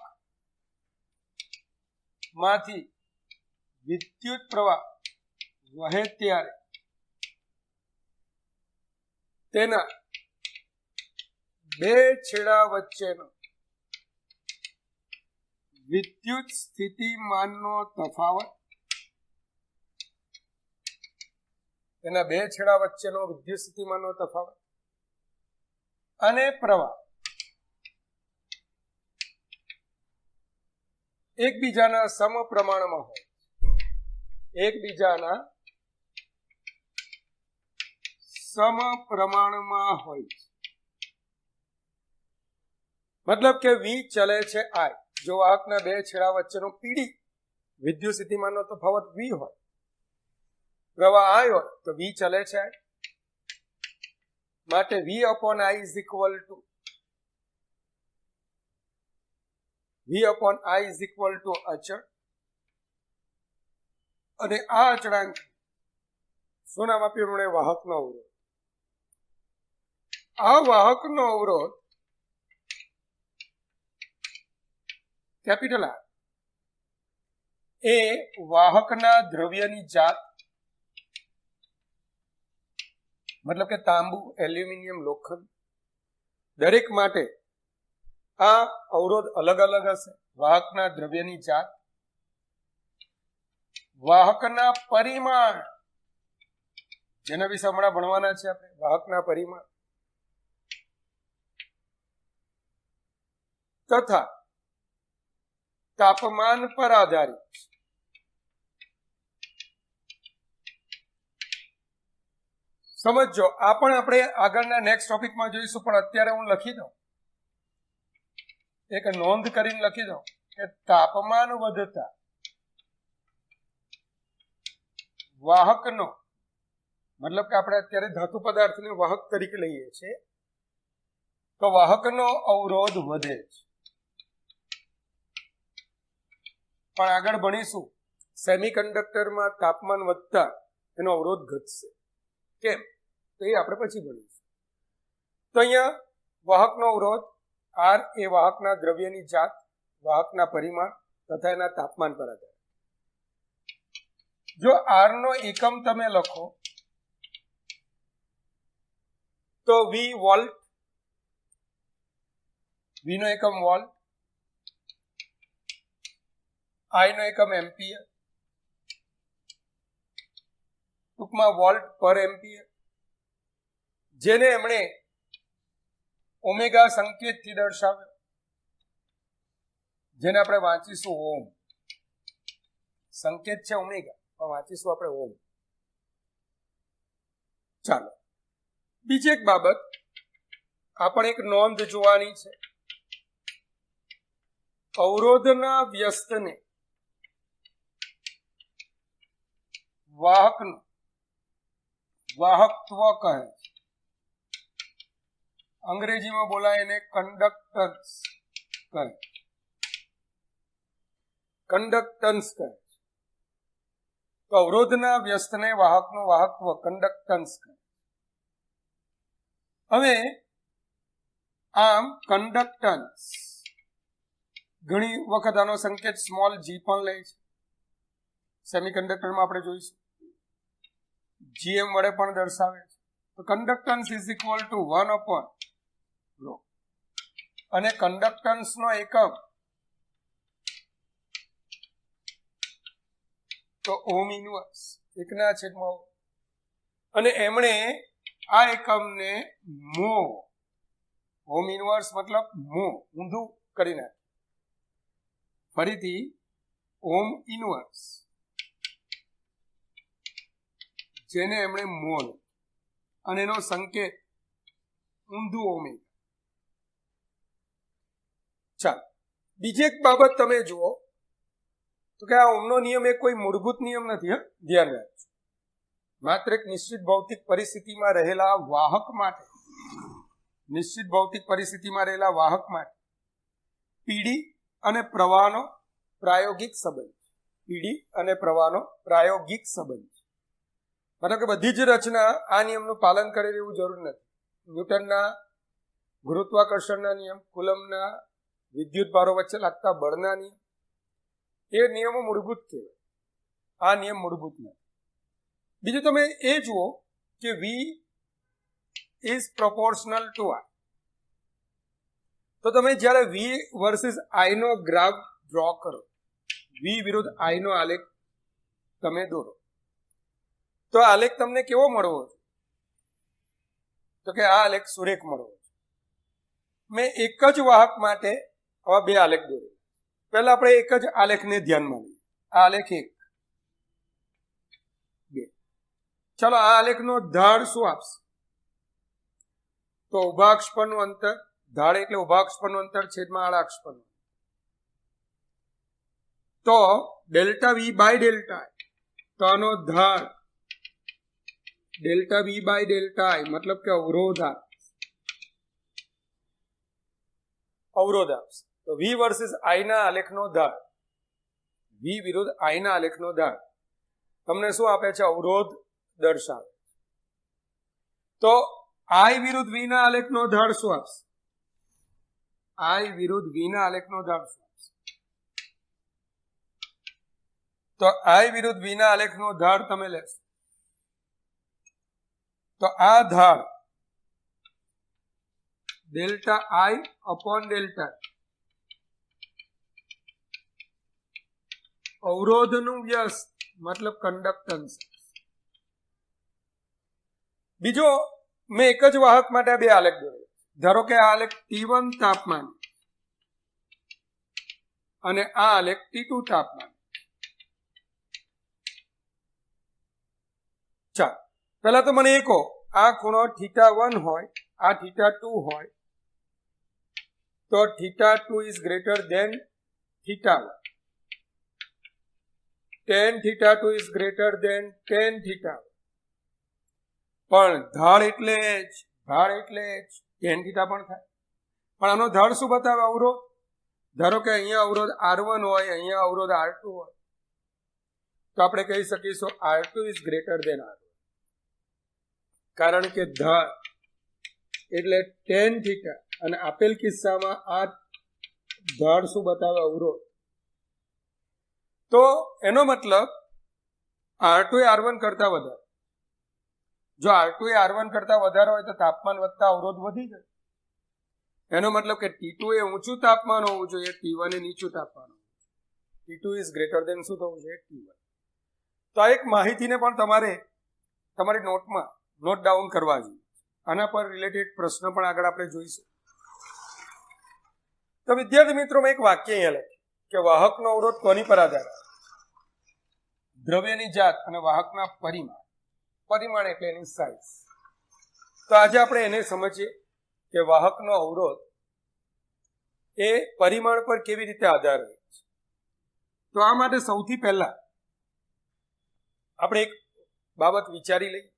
માંથી વિદ્યુત પ્રવાહ વહે ત્યારે તેના બે છેડા વચ્ચેનો વિદ્યુત સ્થિતિમાનનો તફાવત, તેના બે છેડા વચ્ચેનો વિદ્યુત સ્થિતિમાનનો તફાવત અને પ્રવાહ એકબીજાના સમપ્રમાણમાં હોય, એકબીજાના સમપ્રમાણમાં હોય, મતલબ કે વી ચલે છે આઈ. જો વાહકના બે છેડા વચ્ચેનો પીડી વિદ્યુત સ્થિતિમાનનો તફાવત વી હોય, પ્રવાહ આઈ હોય, તો વી ચલે છે આઈ. માટે V upon I is equal to અચળ, અને આ અચળાંક શું નામ આપ્યું એમણે? વાહકનો અવરોધ. આ વાહકનો અવરોધ કેપિટલ આર એ વાહકના દ્રવ્યની જાત, મતલબ કે તાંબુ, એલ્યુમિનિયમ, લોખંડ, દરેક માટે આ અવરોધ અલગ અલગ હશે. વાહકના દ્રવ્યની જાત, વાહકના પરિમાણ, જેના વિશે હમણાં ભણવાના છે આપણે, વાહકના પરિમાણ, તથા તાપમાન પર આધારિત સમજો. આ પણ આપણે આગળના નેક્સ્ટ ટોપિકમાં જોઈશું, પણ અત્યારે હું લખી દઉં, એક નોંધ કરીને લખી દઉં કે તાપમાન વધતા વાહકનો, મતલબ કે આપણે અત્યારે ધાતુ પદાર્થને વાહક તરીકે લઈએ છીએ, તો વાહકનો અવરોધ વધે છે. પણ આગળ ભણીશું સેમિકન્ડક્ટરમાં તાપમાન વધતા એનો અવરોધ ઘટશે. કેમ? તો એ આપણે પછી ભણીશું. તો અહીંયા વાહકનો અવરોધ આર એ વાહકના દ્રવ્યની જાત, વાહકના પરિમાણ તથા એના તાપમાન પર આધાર. જો આર નો એકમ તમે લખો તો વી વોલ્ટ, વી નો એકમ વોલ્ટ, આઈ નો એકમ એમ્પિયર, ટૂંકમાં વોલ્ટ પર એમ્પિયર, જેને એમણે ઓમેગા સંકેતથી દર્શાવ્યો, જેને આપણે વાંચીશું ઓમ. સંકેત છે ઓમેગા, પણ વાંચીશું આપણે ઓમ. ચાલો બીજી એક બાબત, આ પણ એક નોંધ જોવાની છે. અવરોધના વ્યસ્તને વાહકનું વાહકત્વ કહે છે. અંગ્રેજીમાં બોલાય એને કંડક્ટન્સ કહે, કંડક્ટન્સ કહે. તો અવરોધના વ્યસ્તને વાહકનું વાહકત્વ કંડક્ટન્સ કહે. હવે આમ કંડક્ટન્સ ઘણી વખત આનો સંકેત સ્મોલ જી પણ લે છે. સેમિકન્ડક્ટરમાં આપણે જોઈશું જીએમ વડે પણ દર્શાવે છે. તો conductance is equal to 1 upon rho, અને કંડક્ટન્સ નો એકમ તો ઓમ ઇન્વર્સ, એકના છેદમાં, અને એમણે આ એકમને મો, ઓમ ઇન્વર્સ મતલબ મો, ઊંધું કરી નાખે. ફરીથી ઓમ ઇન્વર્સ, જેને એમણે મોલ, અને એનો સંકેત ઊંધું ઓમેગા. ચાલો બીજી એક બાબત તમે જુઓ તો કે આ ઓમનો નિયમ એ કોઈ મૂળભૂત નિયમ નથી. ધ્યાન રાખજો, માત્ર એક નિશ્ચિત ભૌતિક પરિસ્થિતિમાં રહેલા વાહક માટે, નિશ્ચિત ભૌતિક પરિસ્થિતિમાં રહેલા વાહક માટે પીડી અને પ્રવાહનો પ્રાયોગિક સંબંધ, પીડી અને પ્રવાહનો પ્રાયોગિક સંબંધ. મતલબ કે બધી જ રચના આ નિયમનું પાલન કરે એવું જરૂર નથી. ન્યૂટનના ગુરુત્વાકર્ષણના નિયમ, કુલમના વિદ્યુત ભારો વચ્ચે લાગતા બળના નિયમ, એ નિયમો મૂળભૂત કહેવાય. આ નિયમ મૂળભૂત નથી. બીજું તમે એ જુઓ કે વી ઇઝ પ્રોપોર્શનલ ટુ આઈ. તો તમે જ્યારે વી વર્સિસ આઈ નો ગ્રાફ ડ્રો કરો, વી વિરુદ્ધ આઈ નો આલેખ તમે દોરો, તો આલેખ તમને કેવો મળવો છે? તો કે આ આલેખ સુરેખ મળવો છે. મેં એક જ વાહક માટે આવા બે આલેખ દોર્યા. પહેલા આપણે એક જ આલેખને ધ્યાનમાં લઈએ. આ આલેખ 1, 2. ચલો, આ આલેખનો ઢાળ શું આપશે? તો ઉભા અક્ષ પરનું અંતર, ઢાળ એટલે ઉભા અક્ષ પરનું અંતર છેદમાં આડા અક્ષ પરનું. તો ડેલ્ટા વી બાય ડેલ્ટા આઈ, તો આનો ઢાળ ડેલ્ટા વી બાય ડેલ્ટા આઈ મતલબ કે અવરોધ આપશે. તો વી વર્સિસ આઈ ના આલેખનો ઢાળ, વી વિરુદ્ધ આઈ ના આલેખનો ઢાળ તમને શું આપે છે? અવરોધ દર્શાવે. તો આઈ વિરુદ્ધ વી ના આલેખનો ઢાળ શું આપશે? આઈ વિરુદ્ધ વી ના આલેખનો ઢાળ શું આપશે? તો આઈ વિરુદ્ધ વી ના આલેખનો ઢાળ તમે લેશો તો આ ઢાળ ડેલ્ટા આઈ અપોન ડેલ્ટા અવરોધનું વ્યસ્ત મતલબ કંડક્ટન્સ. બીજો, મેં એક જ વાહક માટે બે આલેખ દોર્યા. ધારો કે આ આલેખ T1 તાપમાન અને આ આલેખ T2 તાપમાન. ચાલો, પહેલા તો મને એ કહો, આ ખૂણો θ1 હોય, આ θ2 હોય, તો θ2 is greater than θ1, tan θ2 is greater than tan θ1. પણ ઢાળ એટલે જ tan θ પણ થાય. પણ આનો ઢાળ શું બતાવે? અવરોધ. ધારો કે અહીંયા અવરોધ R1 હોય, અહીંયા અવરોધ R2 હોય, તો આપણે કહી શકીશું R2 is greater then R1, કારણ કે ઢાળ એટલે tan θ અને આપેલ કિસ્સામાં આ ઢાળ શું બતાવે? અવરોધ. તો એનો મતલબ R2 એ R1 કરતા વધારે. જો R2 એ R1 કરતા વધારે હોય તો તાપમાન વધતા અવરોધ વધી જાય. એનો મતલબ કે T2 એ ઊંચું તાપમાન હોવું જોઈએ, T1 એ નીચું તાપમાન હોવું જોઈએ. T2 ઇઝ ગ્રેટર દેન શું થવું જોઈએ? T1. તો આ એક માહિતીને પણ તમારે તમારી નોટમાં નોટ ડાઉન કરવા જોઈએ. આના પર રિલેટેડ પ્રશ્ન પણ આગળ આપણે જોઈશું. તો વિદ્યાર્થી મિત્રો, મેં એક વાક્ય અહીંયા લખ્યું કે વાહકનો અવરોધ કોની પર આધાર રાખે? દ્રવ્યની જાત અને વાહકના પરિમાણ. પરિમાણ એટલે એની સાઇઝ. તો આજે આપણે એને સમજીએ કે વાહકનો અવરોધ એ પરિમાણ પર કેવી રીતે આધાર રહે છે. તો આ માટે સૌથી પહેલા આપણે એક બાબત વિચારી લઈએ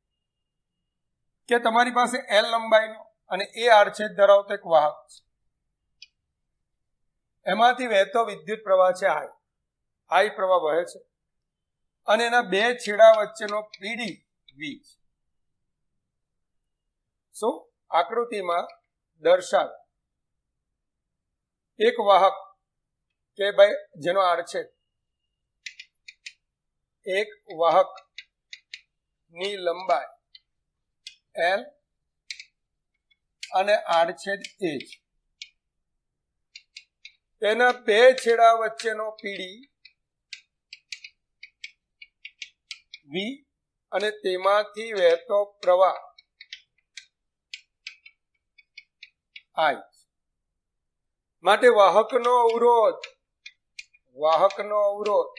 કે તમારી પાસે L લંબાઈનો અને A આડછેદ ધરાવતો એક વાહક છે. એમાંથી વહેતો વિદ્યુત પ્રવાહ છે I પ્રવાહ વહે છે અને એના બે છેડા વચ્ચેનો PD V છે. શું આકૃતિમાં દર્શાવે એક વાહક કે ભાઈ જેનો આડછેદ, એક વાહક ની લંબાઈ L અને આડછેદ A છે. તેના બે છેડા વચ્ચેનો PD V અને તેમાંથી વહેતો પ્રવાહ I. માટે વાહકનો અવરોધ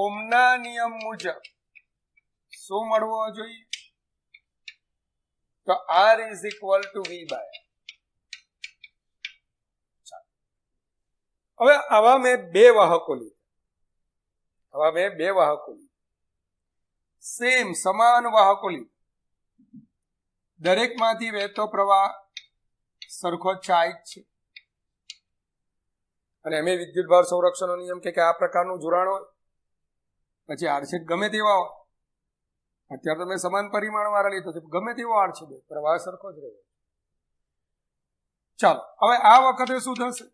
ઓહ્મના નિયમ મુજબ શું મળવો જોઈએ? તો R is equal to V by. હવે આવા મેં બે વાહકો લીધા, સેમ સમાન વાહકો લીધા. દરેકમાંથી વહેતો પ્રવાહ સરખો જ છે. અને એમ વિદ્યુતભાર સંરક્ષણનો નિયમ કે આ પ્રકારનું જોડાણ હોય પછી આડછેદ ગમે તેવા હોય. અત્યારે તો મેં સમાન પરિમાણ વાળા લીધો છે, ગમે તેવો આડછેદ હોય પ્રવાહ સરખો જ રહ્યો. ચાલો, હવે આ વખતે શું થશે?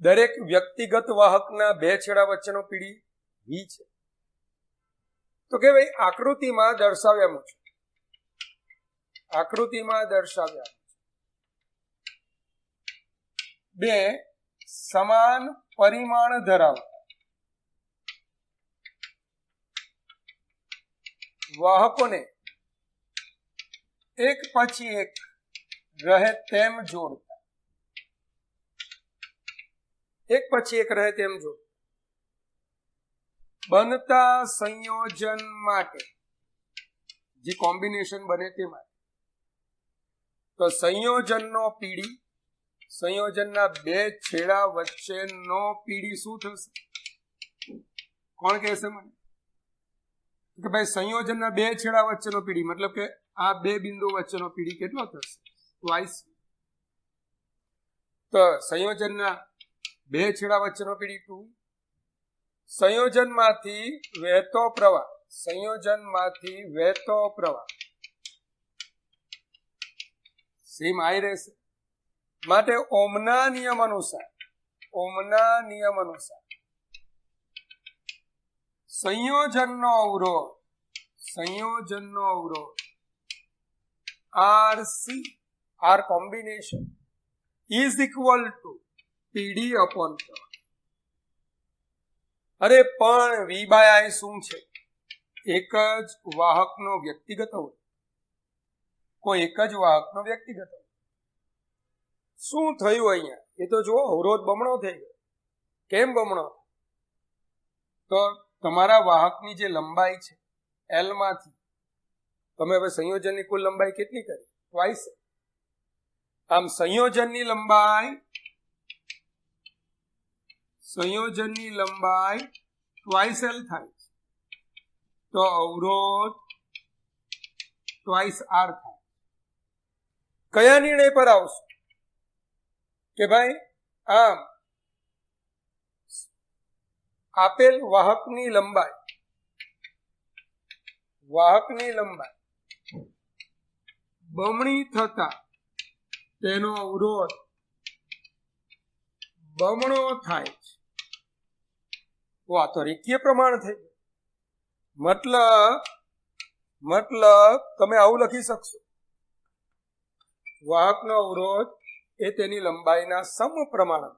દરેક વ્યક્તિગત વાહકના બે છેડા વચ્ચેનો પીડી V છે તો કે ભાઈ આકૃતિમાં દર્શાવ્યા મુજબ બે સમાન પરિમાણ ધરાવતા વાહકોને એક પછી એક રહે તેમ જોડતા બનતા સંયોજન માટે જે કોમ્બિનેશન બને તે માટે તો સંયોજનના બે છેડા વચ્ચેનો પીડી શું થશે? કોણ કહેશે મને કે ભાઈ સંયોજનના બે છેડા વચ્ચેનો પીડી મતલબ કે આ બે બિંદુ વચ્ચેનો પીડી કેટલો થશે? ટ્વાઇસ. તો સંયોજનના બે છેડા વચ્ચેનો પીડી 2. સંયોજનમાંથી વહેતો પ્રવાહ સેમ આઈ રહેશે. માટે ઓહમના નિયમ અનુસાર સંયોજનનો અવરોધ R combination is equal to PD upon પ્રવાહ. અરે પણ V by I શું છે? એક જ વાહકનો વ્યક્તિગત અવરોધ. શું થયું અહીંયા? એ તો જુઓ, અવરોધ બમણો થઈ ગયો. કેમ બમણો? તો તમારા વાહકની જે લંબાઈ છે L માંથી તમે હવે સંયોજનની કુલ લંબાઈ કેટલી કરી? ટ્વાઇસ. આમ સંયોજનની લંબાઈ ટ્વાઇસ L થાય તો અવરોધ ટ્વાઇસ R થાય. કયા નિર્ણય પર આવશું કે ભાઈ આમ આપેલ વાહકની લંબાઈ બમણી થતા તેનો અવરોધ બમણો થાય છે. આ તો રેખીય પ્રમાણ થઈ ગયું. મતલબ તમે આવું લખી શકશો, વાહકનો અવરોધ એ તેની લંબાઈના સમપ્રમાણમાં.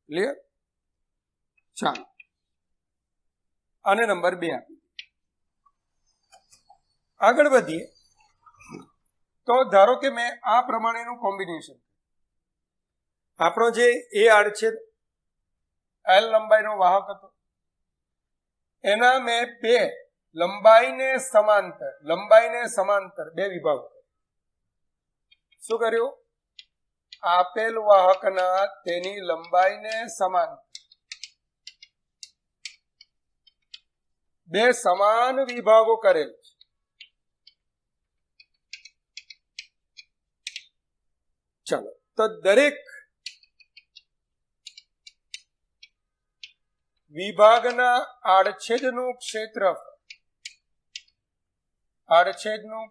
ક્લિયર? ચાલો આને નંબર 2 આપી. આગળ વધીએ તો ધારો કે મેં આ પ્રમાણેનું કોમ્બિનેશન, આપણો જે એ આડછેદ L લંબાઈનો વાહક હતો એના મેં બે લંબાઈને સમાંતર બે વિભાગો. શું કર્યું? આપેલ વાહકના તેની લંબાઈને સમાંતર બે સમાન વિભાગો કરેલ છે. ચલો, તો દરેક વિભાગના આડછેદનું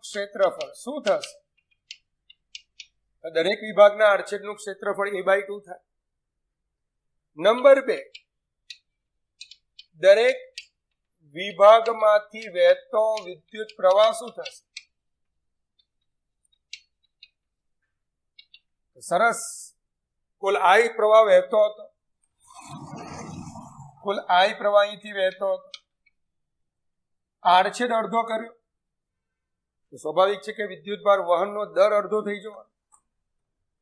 ક્ષેત્રફળ શું થશે? દરેક વિભાગના આડછેદનું ક્ષેત્રફળ a/2 થાય. નંબર 2, દરેક વિભાગમાંથી વહેતો વિદ્યુત પ્રવાહ શું થશે? સરસ. કુલ I પ્રવાહ વહેતો હતો, અહીંથી વહેતો હતો, આડછેદ અડધો કર્યો તો સ્વાભાવિક છે કે વિદ્યુતભાર વહનનો દર અડધો થઈ જવાનો.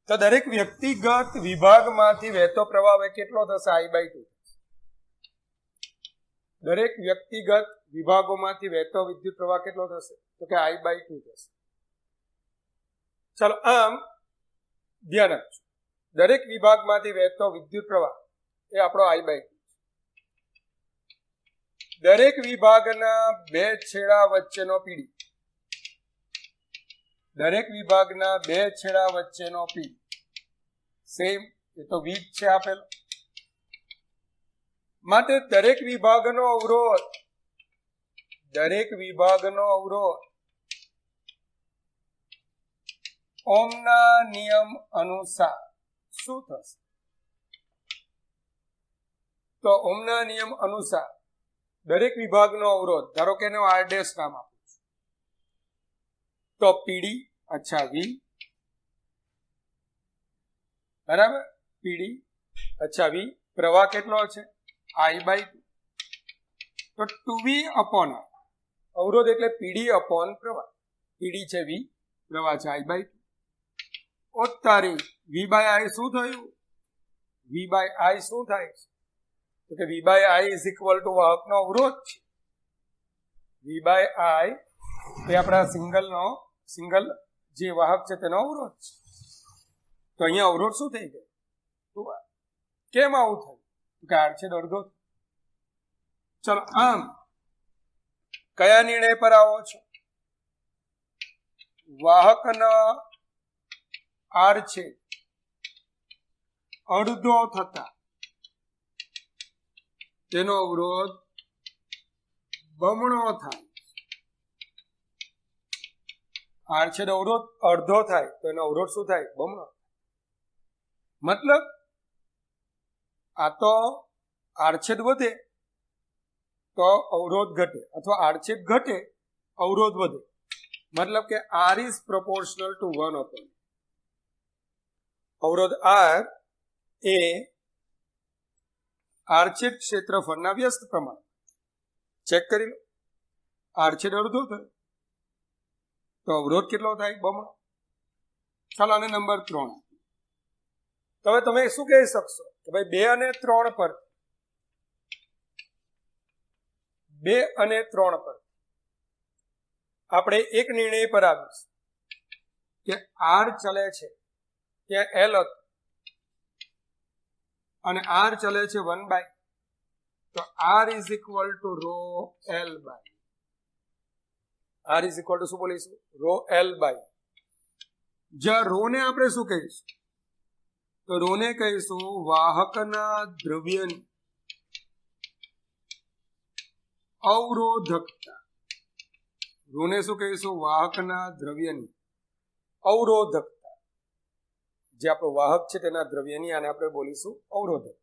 તો દરેક વ્યક્તિગત વિભાગમાંથી વહેતો પ્રવાહ કેટલો થશે? I/2. દરેક વ્યક્તિગત વિભાગોમાંથી વહેતો વિદ્યુત પ્રવાહ કેટલો થશે? તો કે I/2 થશે. ચાલો, આમ ધ્યાન આપજો, દરેક વિભાગમાંથી વહેતો વિદ્યુત પ્રવાહ એ આપણો I/2. દરેક વિભાગના બે છેડા વચ્ચેનો પીડી સેમ, એ તો V છે આપેલો. માટે દરેક વિભાગનો અવરોધ ઓહમના નિયમ અનુસાર શું થશે? તો ઓહમના નિયમ અનુસાર દરેક વિભાગનો અવરોધ, ધારો કે એનો R' નામ આપું છું, તો પીડી અચ્છા વી, બરાબર, પીડી અચ્છા વી, પ્રવાહ કેટલો છે I/2, તો 2V અપોન R, અવરોધ એટલે પીડી અપોન પ્રવાહ, પીડી છે વી, પ્રવાહ છે I/2. ઓ તારી V/I શું થયું? V/I શું થાય છે? તો કે V/I ઇઝ ઇક્વલ ટુ વાહકનો અવરોધ છે. V/I એ આપણા સિંગલ જે વાહક છે તેનો અવરોધ છે. તો અહીંયા અવરોધ શું થઈ ગયો? કેમ આવું થયું? કે આડછેદ અડધો. ચલો, આમ કયા નિર્ણય પર આવો છો? વાહકના આડછેદ અડધો થતા તેનો અવરોધ બમણો થાય. આડછેદ અવરોધ અડધો થાય તો એનો અવરોધ શું થાય? બમણો. મતલબ આ તો આડછેદ વધે તો અવરોધ ઘટે, અથવા આડછેદ ઘટે અવરોધ વધે. મતલબ કે R ઇઝ પ્રોપોર્શનલ ટુ 1/. અવરોધ R એ આડછેદ ક્ષેત્રફળના વ્યસ્ત પ્રમાણ. ચેક કરી લો, આડછેદ અડધો થાય તો અવરોધ કેટલો થાય? બમણો. ચાલો, અને નંબર 3. તો હવે તમે શું કહી શકશો કે ભાઈ 2 અને 3 પર, 2 અને 3 પર આપણે એક નિર્ણય પર આવીશું કે R ચલે છે ત્યાં L હતું અને R ચલે છે 1/, તો R is equal to rho L by, R is equal to શું બોલીશું? Rho L by. જ્યાં રો ને આપણે શું કહીશું? તો રો ને કહીશું વાહકના દ્રવ્યની અવરોધકતા. રો ને શું કહીશું? વાહકના દ્રવ્યની અવરોધકતા. જે આપણો વાહક છે તેના દ્રવ્યની, આને આપણે બોલીશું અવરોધક.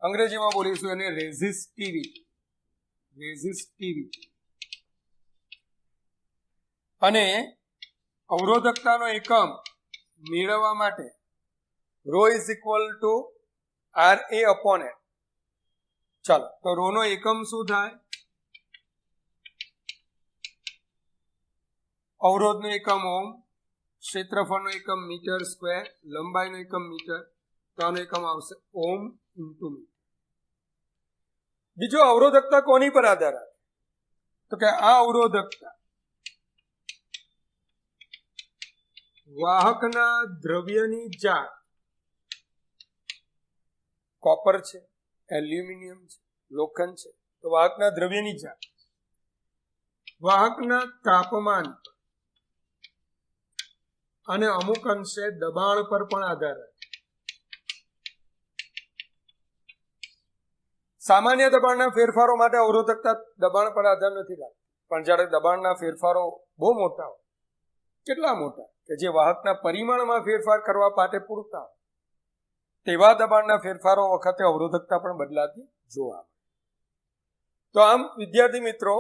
અંગ્રેજીમાં બોલીશું એને રેઝિસ્ટિવિટી. રેઝિસ્ટિવિટી. અને અવરોધકતાનો એકમ મેળવવા માટે rho is equal to RA upon L. ચાલો, તો રો નો એકમ શું થાય? અવરોધનો એકમ ઓમ, ક્ષેત્રફળનો એકમ મીટર સ્ક્વેર, લંબાઈનો એકમ મીટર, તો આનો એકમ આવશે ઓમ ઇન્ટુ મીટર. બીજો, અવરોધકતા કોની પર આધાર રાખે? તો કે આ અવરોધકતા વાહકના દ્રવ્યની જાત, કોપર છે, એલ્યુમિનિયમ છે, લોખંડ છે, તો વાહકના દ્રવ્યની જાત, વાહકના તાપમાન અને અમુક અંશે દબાણ પર પણ આધાર રાખે. સામાન્ય દબાણના ફેરફારો માટે અવરોધકતા દબાણ પર આધાર નથી રાખતી, પણ જ્યારે દબાણના ફેરફારો બહુ મોટા હોય, કેટલા મોટા કે જે વાહકના પરિમાણમાં ફેરફાર કરવા માટે પૂરતા હોય, તેવા દબાણના ફેરફારો વખતે અવરોધકતા પણ બદલાતી જોવા મળે. તો આમ વિદ્યાર્થી મિત્રો,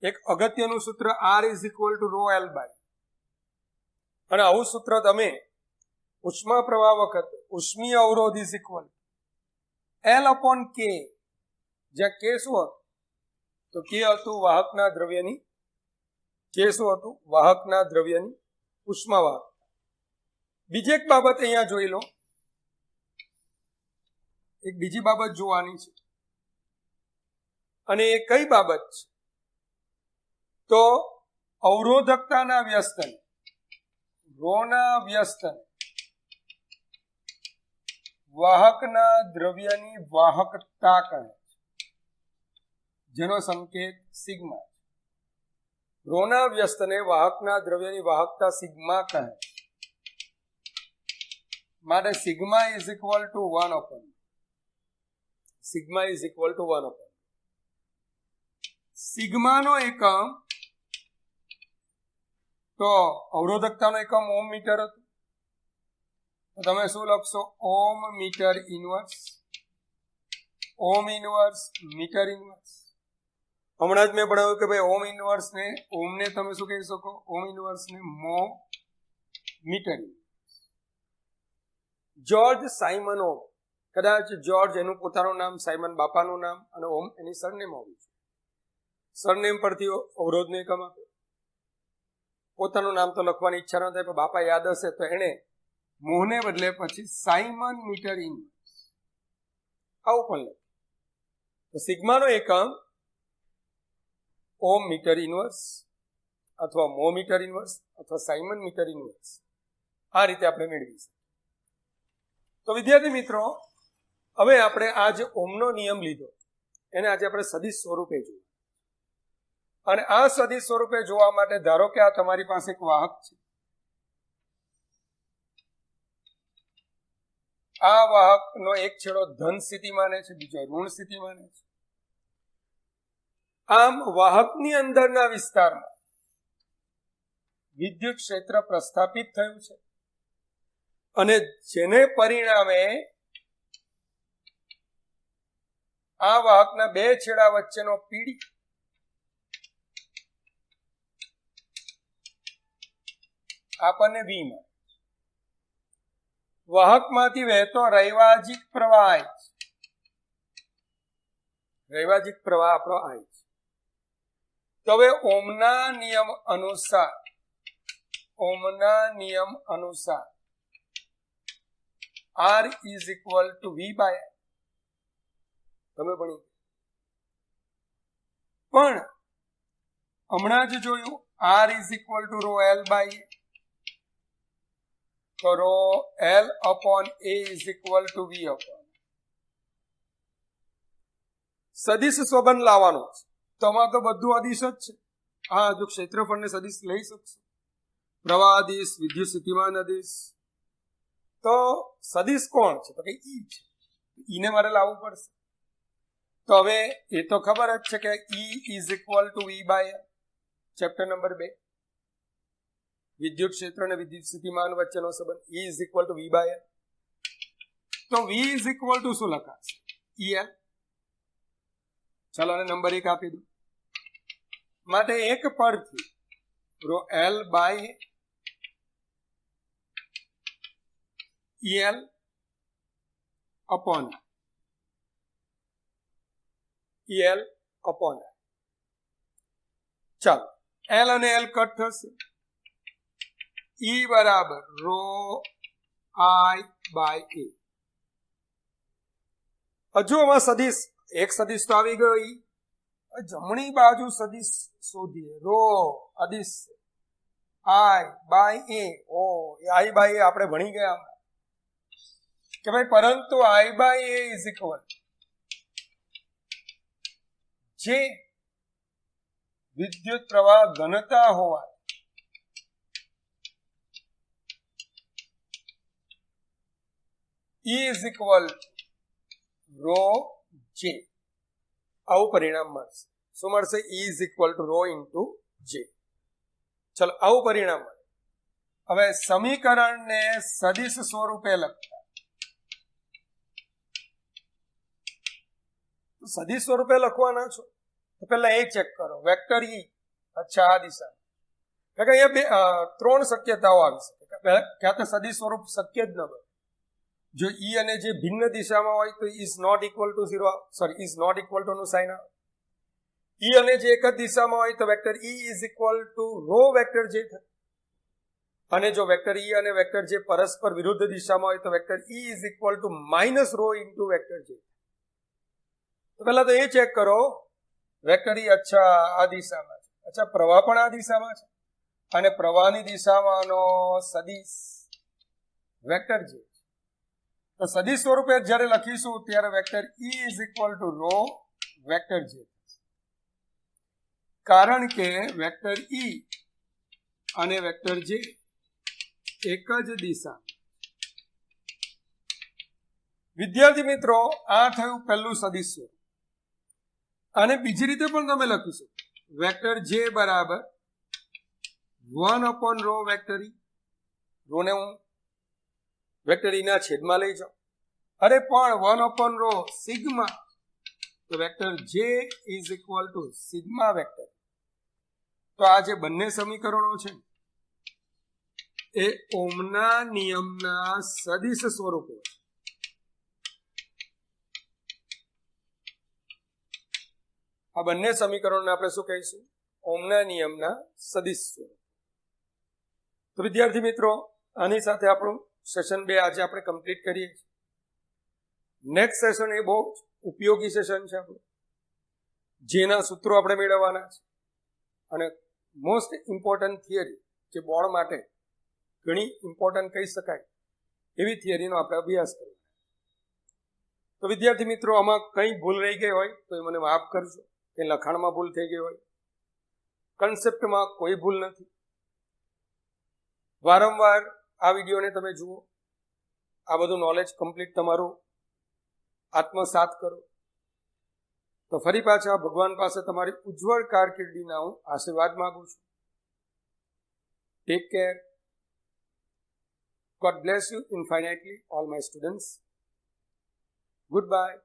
એક અગત્યનું સૂત્ર R is equal to rho L by, અને આવું સૂત્ર તમે ઉષ્મા પ્રવાહ વખતે ઉષ્મીય અવરોધ is equal L upon K, જ્યાં K શું હતું? તો K હતું વાહકના દ્રવ્યની, K શું હતું? વાહકના દ્રવ્યની ઉષ્મા વાહક. બીજી એક બાબત અહીંયા જોઈ લો, એક બીજી બાબત જોવાની છે, અને એ કઈ બાબત છે? તો અવરોધકતાના વ્યસ્તને, રોના વ્યસ્તને વાહકના દ્રવ્યની વાહકતા કહે છે, જેનો સંકેત સિગ્મા. રોના વ્યસ્તને વાહકના દ્રવ્યની વાહકતા સિગ્મા કહે છે. માટે sigma is equal to 1/. Sigma is equal to 1/. સિગ્માનો એકમ, તો અવરોધકતાનો એકમ ઓમ મીટર હતું, તો તમે શું લખશો? ઓમ મીટર ઇનવર્સ ઓમ ઇનવર્સ, મીટર ઇનવર્સ. હમણાં જ મેં ભણાવ્યું કે ભાઈ ઓમ ઇનવર્સ ને ઓમને તમે શું કહી શકો? ઓમ ઇનવર્સ ને મો મીટર ઇનવર્સ. જ્યોર્જ સાયમન ઓમ, કદાચ જ્યોર્જ એનું પોતાનું નામ, સાયમન બાપાનું નામ અને ઓમ એની સરનેમ હોવી જોઈએ. સરનેમ પરથી અવરોધ નહીં કમાતો. પોતાનું નામ તો લખવાની ઈચ્છા ન થાય, પણ બાપા યાદ હશે તો એને મોહને બદલે પછી સાયમન મીટર ઇનવર્સ આવું પણ લખે. તો સિગ્માનો એકમ ઓમ મીટર ઇનવર્સ અથવા મો મીટર ઇનવર્સ અથવા સાયમન મીટર ઇનવર્સ, આ રીતે આપણે મેળવી શકીએ. તો વિદ્યાર્થી મિત્રો, હવે આપણે આ જે ઓમનો નિયમ લીધો એને આજે આપણે સદિશ સ્વરૂપે જોયું. અને આ સદિશ સ્વરૂપે જોવા માટે ધારો કે આ તમારી પાસે એક વાહક છે. આ વાહકનો એક છેડો ધન સ્થિતિ માને છે, બીજો ઋણ સ્થિતિ માને છે. આમ વાહકની અંદરના વિસ્તારમાં વિદ્યુત ક્ષેત્ર પ્રસ્થાપિત થયું છે અને જેને પરિણામે આ વાહકના બે છેડા વચ્ચેનો પીડી આપણને વી મળે. વાહકમાંથી વહેતો રૈવાજિક પ્રવાહ I, રૈવાજિક પ્રવાહ આપણો I છે. તો હવે ઓમના નિયમ અનુસાર R is equal to V by I. તમે ભણી પણ હમણાં જ જોયું R is equal to rho L by A. તો rho L upon A is equal to V upon. સદિશ સંબંધ લાવવાનો છે. તમારે તો બધું અદિશ જ છે. હા, જો ક્ષેત્રફળને સદિશ લઈ શકશો, પ્રવાહ અદિશ, વિદ્યુત સ્થિતિમાન અદિશ. તો સદિશ કોણ છે? તો કે ઈ છે. ઈને મારે લાવવું પડશે. તો હવે એ તો ખબર જ છે કે E is equal to V by L. Chapter number 2, વિદ્યુત ક્ષેત્ર અને વિદ્યુત સ્થિતિમાન વચ્ચેનો સંબંધ. E is equal to V by L. તો V is equal to શું લખાશે? EL. ચાલો આને નંબર 1 આપી દો. માટે એક પરથી rho L by EL upon EL upon I. ચાલો L અને L કટ થશે. E બરાબર rho I by A. હજુ આમાં સદિશ, એક સદિશ તો આવી ગયો. જમણી બાજુ સદિશ શોધીએ. રો અદિશ I by A. ઓ I by A આપણે ભણી ગયા કે ભાઈ, પરંતુ I by A is equal જે વિદ્યુત પ્રવાહ ઘનતા હોવા E is equal rho J. આવું પરિણામ મળશે. શું મળશે? E is equal to rho into J. ચલો આવું પરિણામ મળે. હવે સમીકરણને સદિશ સ્વરૂપે લખતા, સદિશ સ્વરૂપે લખવાના છો તો પહેલા એ ચેક કરો, વેક્ટર E. અચ્છા, આ દિશા, કારણ કે અહીંયા 3 શક્યતાઓ આવી શકે. ક્યાં તો સદિશ સ્વરૂપ શક્ય જ ન બને. જો E અને જે ભિન્ન દિશામાં હોય તો is not equal to 0, is not equal to નું સાઇન આવે. E અને જે એક જ દિશામાં હોય તો vector E is equal to rho vector J થાય. અને જો વેક્ટર E અને વેક્ટર J પરસ્પર વિરુદ્ધ દિશામાં હોય તો vector E is equal to minus rho into vector J. તો પહેલા તો એ ચેક કરો, વેક્ટર E અચ્છા આ દિશામાં છે, અચ્છા પ્રવાહ પણ આ દિશામાં છે, અને પ્રવાહની દિશામાંનો સદિશ વેક્ટર J. તો સદિશ સ્વરૂપે જ્યારે લખીશું ત્યારે vector E is equal to rho vector J. કારણ કે વેક્ટર E અને વેક્ટર J એક જ દિશા. વિદ્યાર્થી મિત્રો, આ થયું પહેલું સદિશ સ્વરૂપ. અને બીજી રીતે પણ તમે લખી શકો, વેક્ટર J બરાબર 1 upon રો વેક્ટર E. રોને હું વેક્ટર E ના છેદમાં લઈ જાઉં. અરે પણ 1 upon રો સિગ્મા તો વેક્ટર જે is equal to sigma vector. તો આ જે બંને સમીકરણો છે એ ઓહમના નિયમના સદિશ સ્વરૂપો છે. આ બંને સમીકરણોને આપણે શું કહીશું? ઓહમના નિયમના સદિશ સ્વરૂપ. તો વિદ્યાર્થી મિત્રો, આની સાથે આપણું સેશન 2 આજે આપણે કમ્પ્લીટ કરીએ છીએ. નેક્સ્ટ સેશન એ બહુ ઉપયોગી સેશન છે આપણું, જેના સૂત્રો આપણે મેળવવાના છે અને મોસ્ટ ઇમ્પોર્ટન્ટ થિયરી જે બોર્ડ માટે ઘણી ઇમ્પોર્ટન્ટ કહી શકાય એવી થિયરીનો આપણે અભ્યાસ કરીએ. તો વિદ્યાર્થી મિત્રો, આમાં કંઈ ભૂલ રહી ગઈ હોય તો એ મને માફ કરજો, કે લખાણમાં ભૂલ થઈ ગઈ હોય, કન્સેપ્ટમાં કોઈ ભૂલ નથી. વારંવાર આ વિડીયોને તમે જુઓ, આ બધું નોલેજ કમ્પ્લીટ તમારું આત્મસાત કરો. તો ફરી પાછા ભગવાન પાસે તમારી ઉજ્જવળ કારકિર્દીના હું આશીર્વાદ માંગુ છું. Take care. God bless you infinitely, all my students. Goodbye.